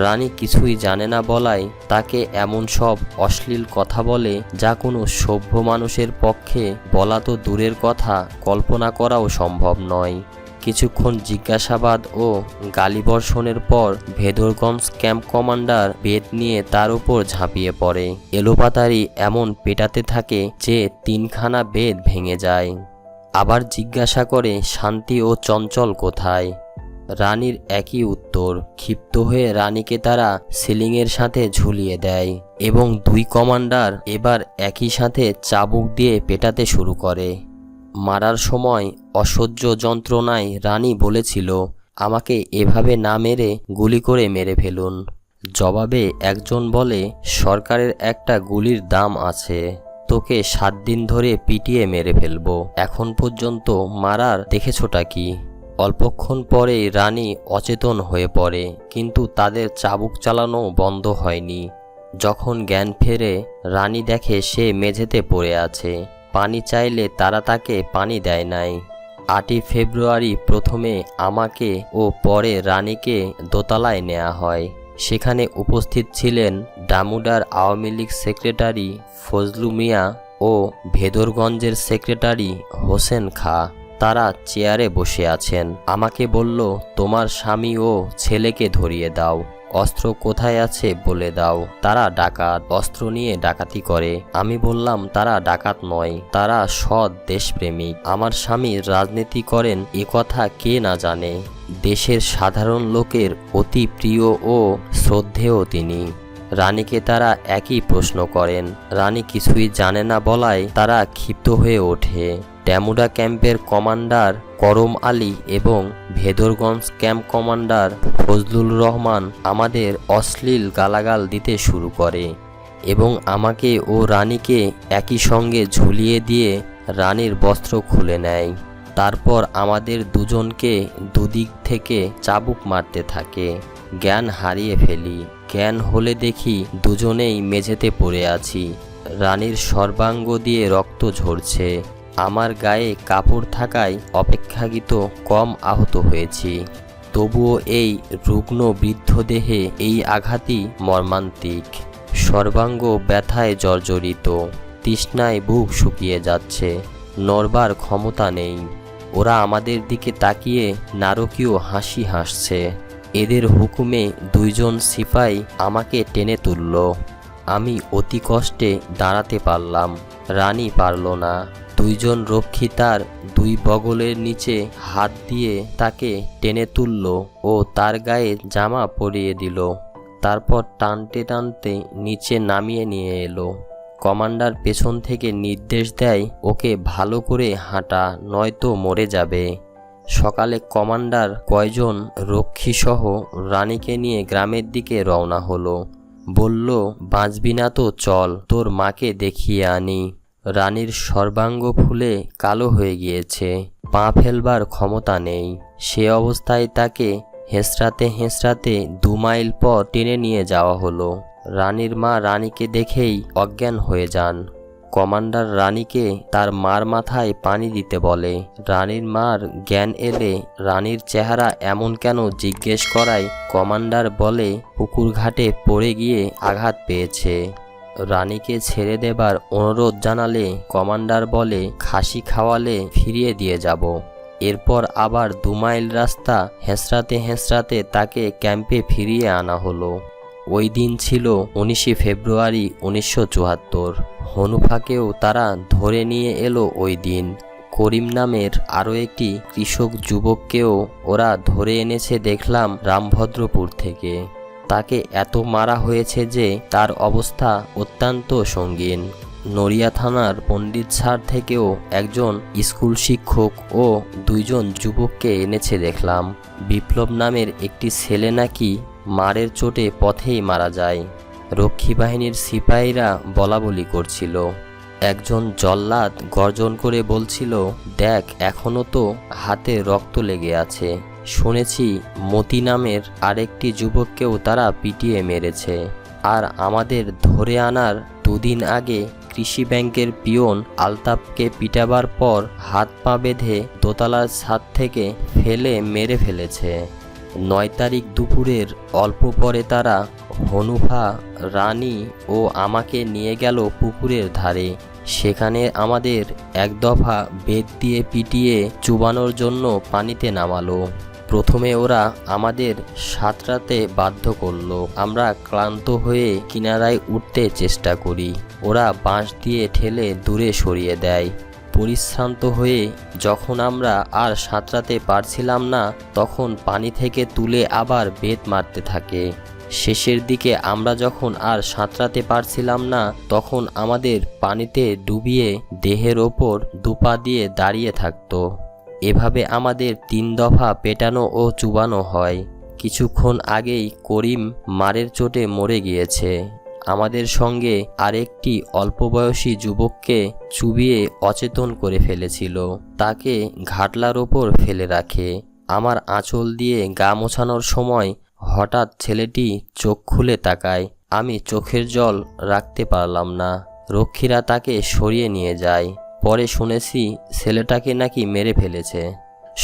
রানী কিছুই জানে না বলায় তাকে এমন সব অশ্লীল কথা বলে যা কোনো সভ্য মানুষের পক্ষে বলা তো দূরের কথা, কল্পনা করাও সম্ভব নয়। কিছুক্ষণ জিজ্ঞাসাবাদ ও গালিবর্ষণের পর ভেদরগঞ্জ ক্যাম্প কমান্ডার বেত নিয়ে তার উপর ঝাঁপিয়ে পড়ে। এলোপাতাড়ি এমন পেটাতে থাকে যে 3খানা বেত ভেঙে যায়। আবার জিজ্ঞাসা করে শান্তি ও চঞ্চল কোথায়। রানীর একই উত্তর। ক্ষিপ্ত হয়ে রানীকে তারা সিলিংয়ের সাথে ঝুলিয়ে দেয় এবং 2 কমান্ডার এবার একই সাথে চাবুক দিয়ে পেটাতে শুরু করে। মারার সময় অসহ্য যন্ত্রণায় রানী বলেছিল, আমাকে এভাবে না মেরে গুলি করে মেরে ফেলুন। জবাবে একজন বলে, সরকারের একটা গুলির দাম আছে। তোকে 7 দিন ধরে পিটিয়ে মেরে ফেলবো। এখন পর্যন্ত মারার দেখেছোটা কি? অল্পক্ষণ পরেই রানী অচেতন হয়ে পড়ে, কিন্তু তাদের চাবুক চালানো বন্ধ হয়নি। যখন জ্ঞান ফেরে রানী দেখে সে মেঝেতে পড়ে আছে। পানি চাইলে তারা তাকে পানি দেয় নাই। 8ই ফেব্রুয়ারি প্রথমে আমাকে ও পরে রানীকে দোতলায় নেওয়া হয়। সেখানে উপস্থিত ছিলেন ডামুডার আওয়ামী লীগ সেক্রেটারি ফজলু মিয়া ও ভেদরগঞ্জের সেক্রেটারি হোসেন খা। তারা চেয়ারে বসে আছেন। আমাকে বলল, তোমার স্বামী ও ছেলেকে ধরিয়ে দাও, অস্ত্র কোথায় আছে বলে দাও। তারা ডাকাত, অস্ত্র নিয়ে ডাকাতি করে। আমি বললাম, তারা ডাকাত নয়, তারা সৎ দেশপ্রেমিক। আমার স্বামী রাজনীতি করেন এ কথা কে না জানে। দেশের সাধারণ লোকের অতি প্রিয় ও শ্রদ্ধেয় তিনি। রানীকে তারা একই প্রশ্ন করেন। রানী কিছুই জানে না বলায় তারা ক্ষিপ্ত হয়ে ওঠে। ড্যামুডা ক্যাম্পের কমান্ডার করম আলী এবং ভেদরগঞ্জ ক্যাম্প কমান্ডার ফজলুর রহমান আমাদের অশ্লীল গালাগাল দিতে শুরু করে এবং আমাকে ও রানীকে একই সঙ্গে ঝুলিয়ে দিয়ে রানীর বস্ত্র খুলে নেয়। তারপর আমাদের দুজনকে দুদিক থেকে চাবুক মারতে থাকে। জ্ঞান হারিয়ে ফেলি। জ্ঞান হলে দেখি দুজনেই মেঝেতে পড়ে আছি। রানীর সর্বাঙ্গ দিয়ে রক্ত ঝরছে। আমার গায়ে কাপড় থাকায় অপেক্ষাকৃত কম আহত হয়েছি। তবুও এই রুগ্ন বৃদ্ধ দেহে এই আঘাতই মর্মান্তিক। সর্বাঙ্গ ব্যথায় জর্জরিত, তৃষ্ণায় বুক শুকিয়ে যাচ্ছে, নড়বার ক্ষমতা নেই। ওরা আমাদের দিকে তাকিয়ে নারকীয় হাসি হাসছে। এদের হুকুমে 2 জন সিপাই আমাকে টেনে তুলল। আমি অতি কষ্টে দাঁড়াতে পারলাম, রানী পারল না। 2 জন রক্ষী তার 2 বগলের নিচে হাত দিয়ে তাকে টেনে তুলল ও তার গায়ে জামা পরিয়ে দিল। তারপর টানতে টানতে নিচে নামিয়ে নিয়ে এলো। কমান্ডার পেছন থেকে নির্দেশ দেয়, ওকে ভালো করে হাঁটা, নয়তো মরে যাবে। সকালে কমান্ডার কয়জন রক্ষীসহ রানীকে নিয়ে গ্রামের দিকে রওনা হলো। বলল, বাঁচবি না তো চল, তোর মাকে দেখিয়ে আনি। রানীর সর্বাঙ্গ ফুলে কালো হয়ে গিয়েছে, পা ফেলবার ক্ষমতা নেই। সে অবস্থায় তাকে হেঁচড়াতে হেঁচড়াতে 2 মাইল পর টেনে নিয়ে যাওয়া হলো। রানীর মা রানীকে দেখেই অজ্ঞান হয়ে যান। কমান্ডার রানীকে তার মার মাথায় পানি দিতে বলে। রানীর মার জ্ঞান এলে রানীর চেহারা এমন কেন জিজ্ঞেস করায় কমান্ডার বলে, পুকুর ঘাটে পড়ে গিয়ে আঘাত পেয়েছে। রানীকে ছেড়ে দেবার অনুরোধ জানালে কমান্ডার বলে, খাসি খাওয়ালে ফিরিয়ে দিয়ে যাব। এরপর আবার 2 মাইল রাস্তা হেঁচড়াতে হেঁচড়াতে তাকে ক্যাম্পে ফিরিয়ে আনা হলো। ওই দিন ছিল 19শে ফেব্রুয়ারি 1974। হনুফাকেও তারা ধরে নিয়ে এলো ওই দিন। করিম নামের আরও একটি কৃষক যুবককেও ওরা ধরে এনেছে দেখলাম রামভদ্রপুর থেকে। তাকে এত মারা হয়েছে যে তার অবস্থা অত্যন্ত সঙ্গীন। নড়িয়া থানার পণ্ডিত স্যার থেকেও একজন স্কুল শিক্ষক ও 2 জন যুবককে এনেছে দেখলাম। বিপ্লব নামের একটি ছেলে নাকি মারের চোটে পথেই মারা যায়। রক্ষী বাহিনীর সিপাহীরা বলাবলি করছিল। একজন জল্লাদ গর্জন করে বলছিল, দেখ এখনো তো হাতে রক্ত লেগে আছে। শুনেছি মতি নামের আরেকটি যুবককেও তারা পিটিয়ে মেরেছে। আর আমাদের ধরে আনার 2 দিন আগে কৃষি ব্যাংকের পিয়ন আলতাফকে পিটাবার পর হাত পা বেঁধে দোতলার ছাদ থেকে ফেলে মেরে ফেলেছে। 9 তারিখ দুপুরের অল্প পরে তারা হনুফা, রানী ও আমাকে নিয়ে গেল পুকুরের ধারে। সেখানে আমাদের 1 দফা বেত দিয়ে পিটিয়ে চুবানোর জন্য পানিতে নামালো। প্রথমে ওরা আমাদের সাঁতরাতে বাধ্য করলো। আমরা ক্লান্ত হয়ে কিনারায় উঠতে চেষ্টা করি। ওরা বাঁশ দিয়ে ঠেলে দূরে সরিয়ে দেয়। পরিশ্রান্ত হয়ে যখন আমরা আর সাঁতরাতে পারছিলাম না, তখন পানি থেকে তুলে আবার বেত মারতে থাকে। শেষের দিকে আমরা যখন আর সাঁতরাতে পারছিলাম না, তখন আমাদের পানিতে ডুবিয়ে দেহের ওপর 2 পা দিয়ে দাঁড়িয়ে থাকতো। এভাবে আমাদের 3 দফা পেটানো ও চুবানো হয়। কিছুক্ষণ আগেই করিম মারের চোটে মরে গিয়েছে। আমাদের সঙ্গে আরেকটি অল্পবয়সী যুবককে চুবিয়ে অচেতন করে ফেলেছিল। তাকে ঘাটলার ওপর ফেলে রাখে। আমার আঁচল দিয়ে গা মোছানোর সময় হঠাৎ ছেলেটি চোখ খুলে তাকায়। আমি চোখের জল রাখতে পারলাম না। রক্ষীরা তাকে সরিয়ে নিয়ে যায়। পরে শুনেছি ছেলেটাকে নাকি মেরে ফেলেছে।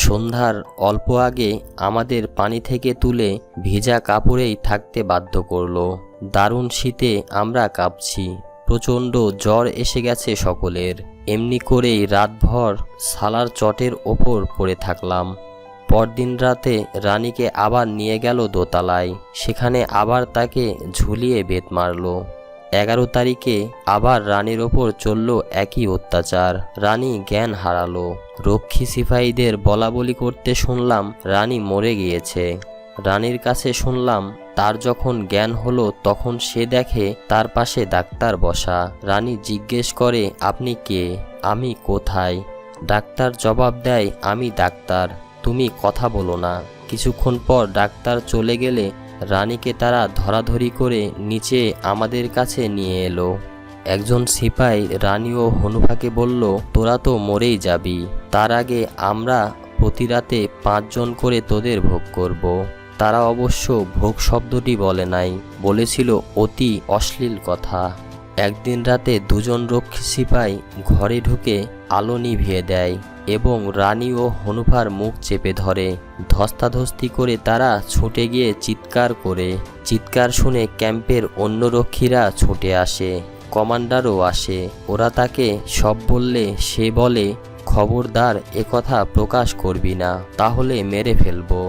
সন্ধ্যার অল্প আগে আমাদের পানি থেকে তুলে ভিজা কাপড়েই থাকতে বাধ্য করলো। দারুণ শীতে আমরা কাঁপছি। প্রচণ্ড জ্বর এসে গেছে সকলের। এমনি করেই রাতভর সালার চটের ওপর পড়ে থাকলাম। পরদিন রাতে রানীকে আবার নিয়ে গেল দোতলায়। সেখানে আবার তাকে ঝুলিয়ে বেত মারল। 11 তারিখে আবার রানীর ওপর চলল একই অত্যাচার। রানী জ্ঞান হারালো। রক্ষী সিপাহীদের বলাবলি করতে শুনলাম রানী মরে গিয়েছে। রানীর কাছে শুনলাম তার যখন জ্ঞান হলো তখন সে দেখে তার পাশে ডাক্তার বসা। রানী জিজ্ঞেস করে, আপনি কে? আমি কোথায়? ডাক্তার জবাব দেয়, আমি ডাক্তার, তুমি কথা বলো না। কিছুক্ষণ পর ডাক্তার চলে গেলে রানীকে তারা ধরাধরি করে নিচে আমাদের কাছে নিয়ে এলো। একজন সিপাই রানী ও হনুফাকে বলল, তোরা তো মরেই যাবি, তার আগে আমরা প্রতি রাতে 5 জন করে তোদের ভোগ করব। তারা অবশ্য ভোগ শব্দটি বলে নাই, বলেছিল অতি অশ্লীল কথা। একদিন রাতে 2 জন রক্ষী সিপাই ঘরে ঢুকে আলো নিভিয়ে দেয় এবং রানী ও হনুফার মুখ চেপে ধরে। ধস্তাধস্তি করে তারা ছুটে গিয়ে চিৎকার করে। চিৎকার শুনে ক্যাম্পের অন্য রক্ষীরা ছুটে আসে, কমান্ডারও আসে। ওরা তাকে সব বললে সে বলে, খবরদার একথা প্রকাশ করবি না, তাহলে মেরে ফেলবো।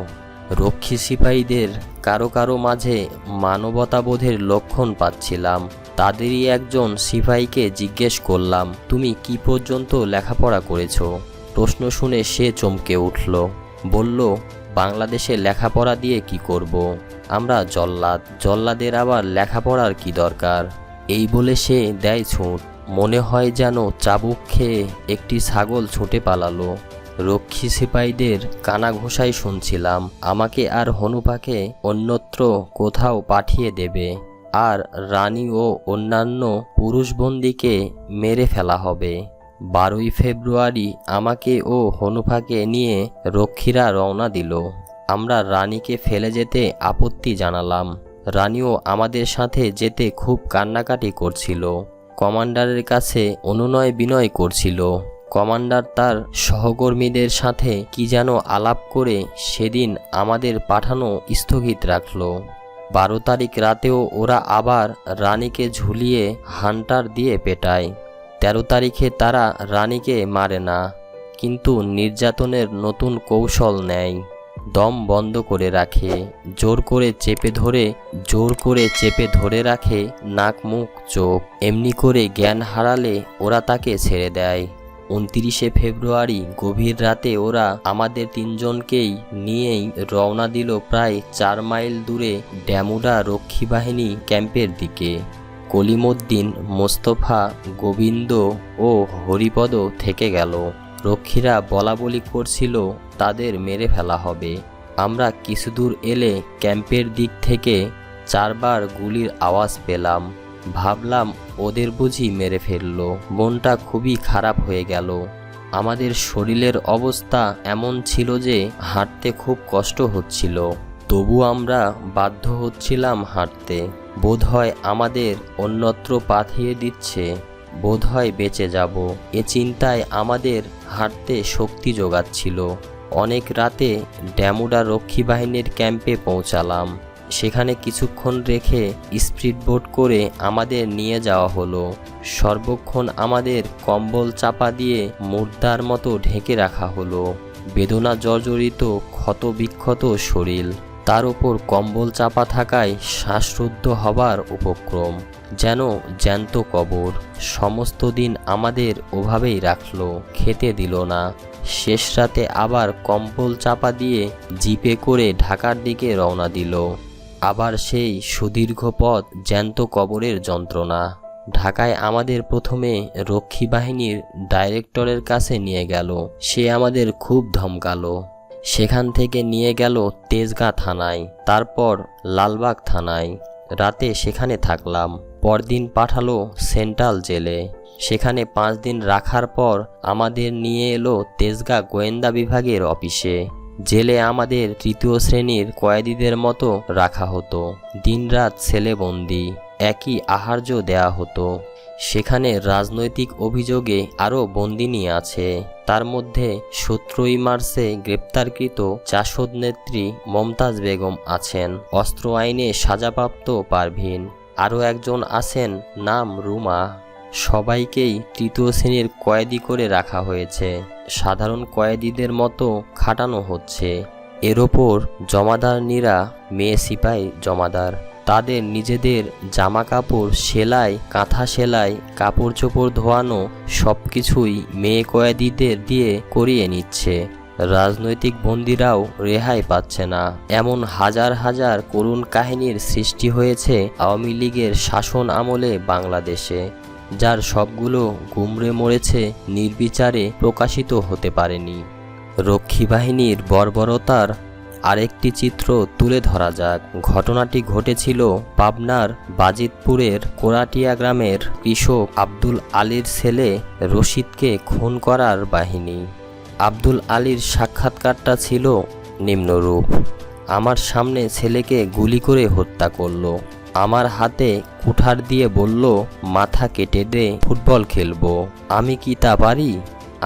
রক্ষী সিপাহীদের কারো কারো মাঝে মানবতাবোধের লক্ষণ পাচ্ছিলাম। তাদেরই একজন সিপাহীকে জিজ্ঞেস করলাম, তুমি কি পর্যন্ত লেখাপড়া করেছো? প্রশ্ন শুনে সে চমকে উঠল। বলল, বাংলাদেশে লেখাপড়া দিয়ে কি করব? আমরা জল্লাদ, জল্লাদের আবার লেখাপড়ার কি দরকার? এই বলে সে দেয় ছুট। মনে হয় যেন চাবুক খেয়ে একটি ছাগল ছুটে পালালো। রক্ষী সিপাহীদের কানা ঘোষাই শুনছিলাম, আমাকে আর হনুফাকে অন্যত্র কোথাও পাঠিয়ে দেবে, আর রানী ও অন্যান্য পুরুষ বন্দীকে মেরে ফেলা হবে। 12ই ফেব্রুয়ারি আমাকে ও হনুফাকে নিয়ে রক্ষীরা রওনা দিল। আমরা রানীকে ফেলে যেতে আপত্তি জানালাম। রানীও আমাদের সাথে যেতে খুব কান্নাকাটি করছিল। কমান্ডারের কাছে অনুনয় বিনয় করছিল। কমান্ডার তার সহকর্মীদের সাথে কি যেন আলাপ করে সেদিন আমাদের পাঠানো স্থগিত রাখল। 12 তারিখ রাতেও ওরা আবার রানীকে ঝুলিয়ে হান্টার দিয়ে পেটায়। 13 তারিখে তারা রানীকে মারে না, কিন্তু নির্যাতনের নতুন কৌশল নেয়। দম বন্ধ করে রাখে, জোর করে চেপে ধরে রাখে নাক মুখ চোখ। এমনি করে জ্ঞান হারালে ওরা তাকে ছেড়ে দেয়। 29শে ফেব্রুয়ারি গভীর রাতে ওরা আমাদের 3 জনকেই নিয়েই রওনা দিল প্রায় 4 মাইল দূরে ড্যামুডা রক্ষী বাহিনী ক্যাম্পের দিকে। কলিমউদ্দিন, মোস্তফা, গোবিন্দ ও হরিপদ থেকে গেল। রক্ষীরা বলাবলি করছিল তাদের মেরে ফেলা হবে। আমরা কিছু দূর এলে ক্যাম্পের দিক থেকে 4 বার গুলির আওয়াজ পেলাম। ভাবলাম ওদের বুঝি মেরে ফেললো। মনটা খুবই খারাপ হয়ে গেল। আমাদের শরীরের অবস্থা এমন ছিল যে হাঁটতে খুব কষ্ট হচ্ছিল, তবু আমরা বাধ্য হচ্ছিলাম হাঁটতে। বোধহয় আমাদের অন্যত্র পাঠিয়ে দিচ্ছে, বোধহয় বেঁচে যাব, এ চিন্তায় আমাদের হাঁটতে শক্তি যোগাচ্ছিল। অনেক রাতে ড্যামুডা রক্ষী বাহিনীর ক্যাম্পে পৌঁছালাম। সেখানে কিছুক্ষণ রেখে স্পিডবোট করে আমাদের নিয়ে যাওয়া হলো। সর্বক্ষণ আমাদের কম্বল চাপা দিয়ে মুর্দার মতো ঢেকে রাখা হলো। বেদনা জর্জরিত ক্ষত বিক্ষত শরীর, তার উপর কম্বল চাপা থাকায় শ্বাসরুদ্ধ হবার উপক্রম, যেন জ্যান্ত কবর। সমস্ত দিন আমাদের ওভাবেই রাখলো, খেতে দিল না। শেষ রাতে আবার কম্বল চাপা দিয়ে জিপে করে ঢাকার দিকে রওনা দিল। আবার সেই সুদীর্ঘ পথ, জ্যান্ত কবরের যন্ত্রণা। ঢাকায় আমাদের প্রথমে রক্ষী বাহিনীর ডাইরেক্টরের কাছে নিয়ে গেল। সে আমাদের খুব ধমকালো। সেখান থেকে নিয়ে গেল তেজগাঁ থানায়, তারপর লালবাগ থানায়। রাতে সেখানে থাকলাম। পরদিন পাঠালো সেন্ট্রাল জেলে। সেখানে 5 দিন রাখার পর আমাদের নিয়ে এলো তেজগাঁ গোয়েন্দা বিভাগের অফিসে। জেলে আমাদের 3য় শ্রেণীর কয়েদিদের মতো রাখা হতো। দিনরাত সেলেবন্দি, একই আহার্য দেয়া হতো। সেখানে রাজনৈতিক অভিযোগে আরও বন্দিনী আছে। তার মধ্যে 17ই মার্চে গ্রেপ্তারকৃত জাসদ নেত্রী মমতাজ বেগম আছেন, অস্ত্র আইনে সাজাপ্রাপ্ত পারভিন, আরও একজন আছেন নাম রুমা। সবাইকেই 3য় শ্রেণীর কয়েদি করে রাখা হয়েছে। সাধারণ কয়েদিদের মতো খাটানো হচ্ছে। এর ওপর জমাদারনীরা মেয়ে সিপাই জমাদার, তাদের নিজেদের জামা কাপড় সেলাই, কাঁথা সেলাই, কাপড় চোপড় ধোয়ানো সব কিছুই মেয়ে কয়েদিদের দিয়ে করিয়ে নিচ্ছে। রাজনৈতিক বন্দীরাও রেহাই পাচ্ছে না। এমন হাজার হাজার করুণ কাহিনীর সৃষ্টি হয়েছে আওয়ামী লীগের শাসন আমলে বাংলাদেশে, যার সবগুলো গুমরে মরেছে, নির্বিচারে প্রকাশিত হতে পারেনি। রক্ষী বাহিনীর বর্বরতার আরেকটি চিত্র তুলে ধরা যাক। ঘটনাটি ঘটেছিল পাবনার বাজিতপুরের কোরাটিয়া গ্রামের কৃষক আব্দুল আলীর ছেলে রশিদকে খুন করার বাহিনী। আব্দুল আলীর সাক্ষাৎকারটা ছিল নিম্নরূপ: আমার সামনে ছেলেকে গুলি করে হত্যা করলো, আমার হাতে কুঠার দিয়ে বলল মাথা কেটে দে, ফুটবল খেলবো। আমি কি তা পারি?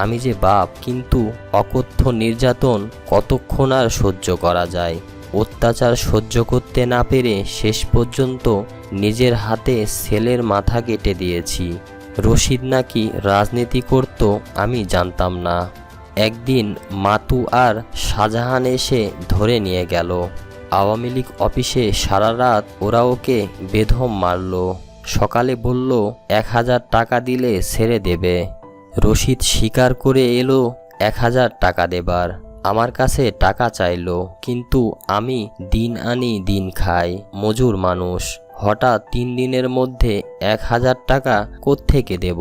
আমি যে বাপ, কিন্তু অকথ্য নির্যাতন কতক্ষণ আর সহ্য করা যায়? অত্যাচার সহ্য করতে না পেরে শেষ পর্যন্ত নিজের হাতে ছেলের মাথা কেটে দিয়েছি। রশিদ নাকি রাজনীতি করত আমি জানতাম না। একদিন মাতু আর শাহজাহান এসে ধরে নিয়ে গেল। আওয়ামী লীগ অফিসে সারা রাত ওরা ওকে বেধম মারল। সকালে বলল 1000 টাকা দিলে ছেড়ে দেবে। রশিদ স্বীকার করে এলো 1000 টাকা দেবার। আমার কাছে টাকা চাইলো, কিন্তু আমি দিন আনি দিন খাই, মজুর মানুষ। হঠাৎ 3 দিনের মধ্যে 1000 টাকা কোত্থেকে দেব?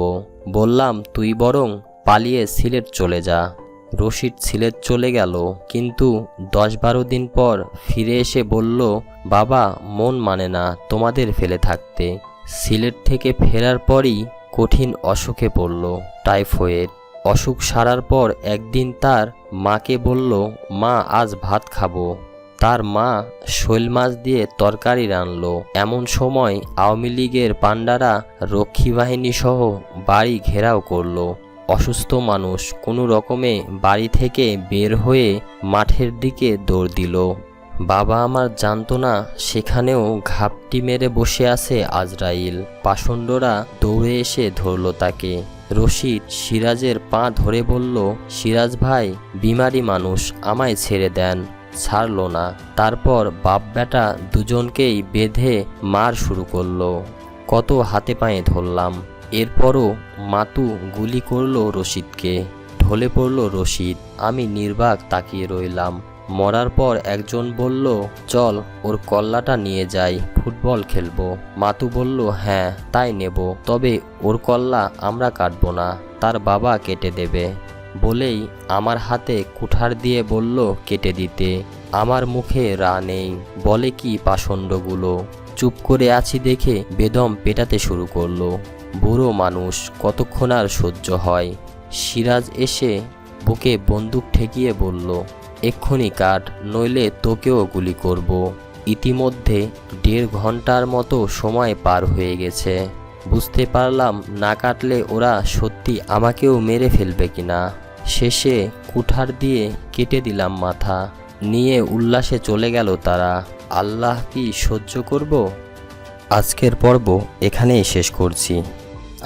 বললাম তুই বরং পালিয়ে সিলেট চলে যা। রশিদ সিলেট চলে গেল, কিন্তু 10-12 দিন পর ফিরে এসে বলল, বাবা, মন মানে না তোমাদের ফেলে থাকতে। সিলেট থেকে ফেরার পরই কঠিন অসুখে পড়ল, টাইফয়েড। অসুখ সারার পর একদিন তার মাকে বলল, মা আজ ভাত খাবো। তার মা শৈল মাছ দিয়ে তরকারি রানলো। এমন সময় আওয়ামী লীগের পান্ডারা রক্ষী বাহিনী সহ বাড়ি ঘেরাও করলো। অসুস্থ মানুষ কোনো রকমে বাড়ি থেকে বের হয়ে মাঠের দিকে দৌড় দিল। বাবা আমার জানতো না সেখানেও ঘাপটি মেরে বসে আছে আজরাইল। পাষণ্ডরা দৌড়ে এসে ধরল তাকে। রশিদ সিরাজের পা ধরে বলল, সিরাজ ভাই, বিমারি মানুষ, আমায় ছেড়ে দেন। ছাড়ল না। তারপর বাপ বেটা দুজনকেই বেঁধে মার শুরু করলো। কত হাতে পায়ে ধরলাম। এরপরও মাতু গুলি করল রশিদকে। ঢলে পড়ল রশিদ। আমি নির্বাক তাকিয়ে রইলাম। মরার পর একজন বলল, চল ওর কল্লাটা নিয়ে যাই, ফুটবল খেলবো। মাতু বলল, হ্যাঁ তাই নেব, তবে ওর কল্লা আমরা কাটবো না, তার বাবা কেটে দেবে। বলেই আমার হাতে কুঠার দিয়ে বলল কেটে দিতে। আমার মুখে রা নেই। বলে কি পাষণ্ডগুলো। চুপ করে আছি দেখে বেদম পেটাতে শুরু করলো। বুড়ো মানুষ, কতক্ষণ আর সহ্য হয়? সিরাজ এসে বুকে বন্দুক ঠেকিয়ে বলল, এক্ষুনি কাট, নইলে তোকেও গুলি করব। ইতিমধ্যে 1.5 ঘন্টার মতো সময় পার হয়ে গেছে। বুঝতে পারলাম না কাটলে ওরা সত্যি আমাকেও মেরে ফেলবে কিনা। শেষে কুঠার দিয়ে কেটে দিলাম মাথা। নিয়ে উল্লাসে চলে গেল তারা। আল্লাহ কি সহ্য করব? আজকের পর্ব এখানেই শেষ করছি।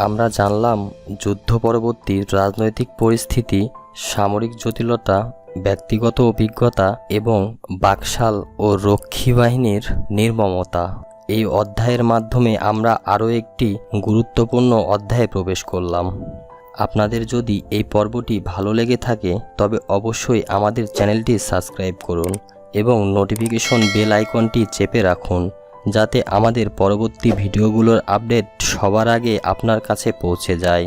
আমরা জানলাম যুদ্ধ পরবর্তী রাজনৈতিক পরিস্থিতি, সামরিক জটিলতা, ব্যক্তিগত অভিজ্ঞতা এবং বাকশাল ও রক্ষী বাহিনীর নির্মমতা। এই অধ্যায়ের মাধ্যমে আমরা আরও একটি গুরুত্বপূর্ণ অধ্যায়ে প্রবেশ করলাম। আপনাদের যদি এই পর্বটি ভালো লেগে থাকে তবে অবশ্যই আমাদের চ্যানেলটি সাবস্ক্রাইব করুন এবং নোটিফিকেশন বেল আইকনটি চেপে রাখুন, যাতে আমাদের পরবর্তী ভিডিওগুলোর আপডেট সবার আগে আপনার কাছে পৌঁছে যায়।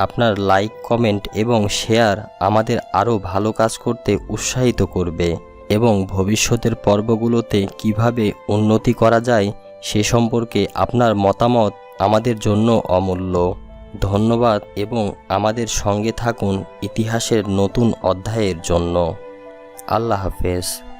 আপনার লাইক, কমেন্ট এবং শেয়ার আমাদের আরও ভালো কাজ করতে উৎসাহিত করবে এবং ভবিষ্যতের পর্বগুলোতে কিভাবে উন্নতি করা যায় সে সম্পর্কে আপনার মতামত আমাদের জন্য অমূল্য। ধন্যবাদ এবং আমাদের সঙ্গে থাকুন ইতিহাসের নতুন অধ্যায়ের জন্য। আল্লাহ হাফেজ।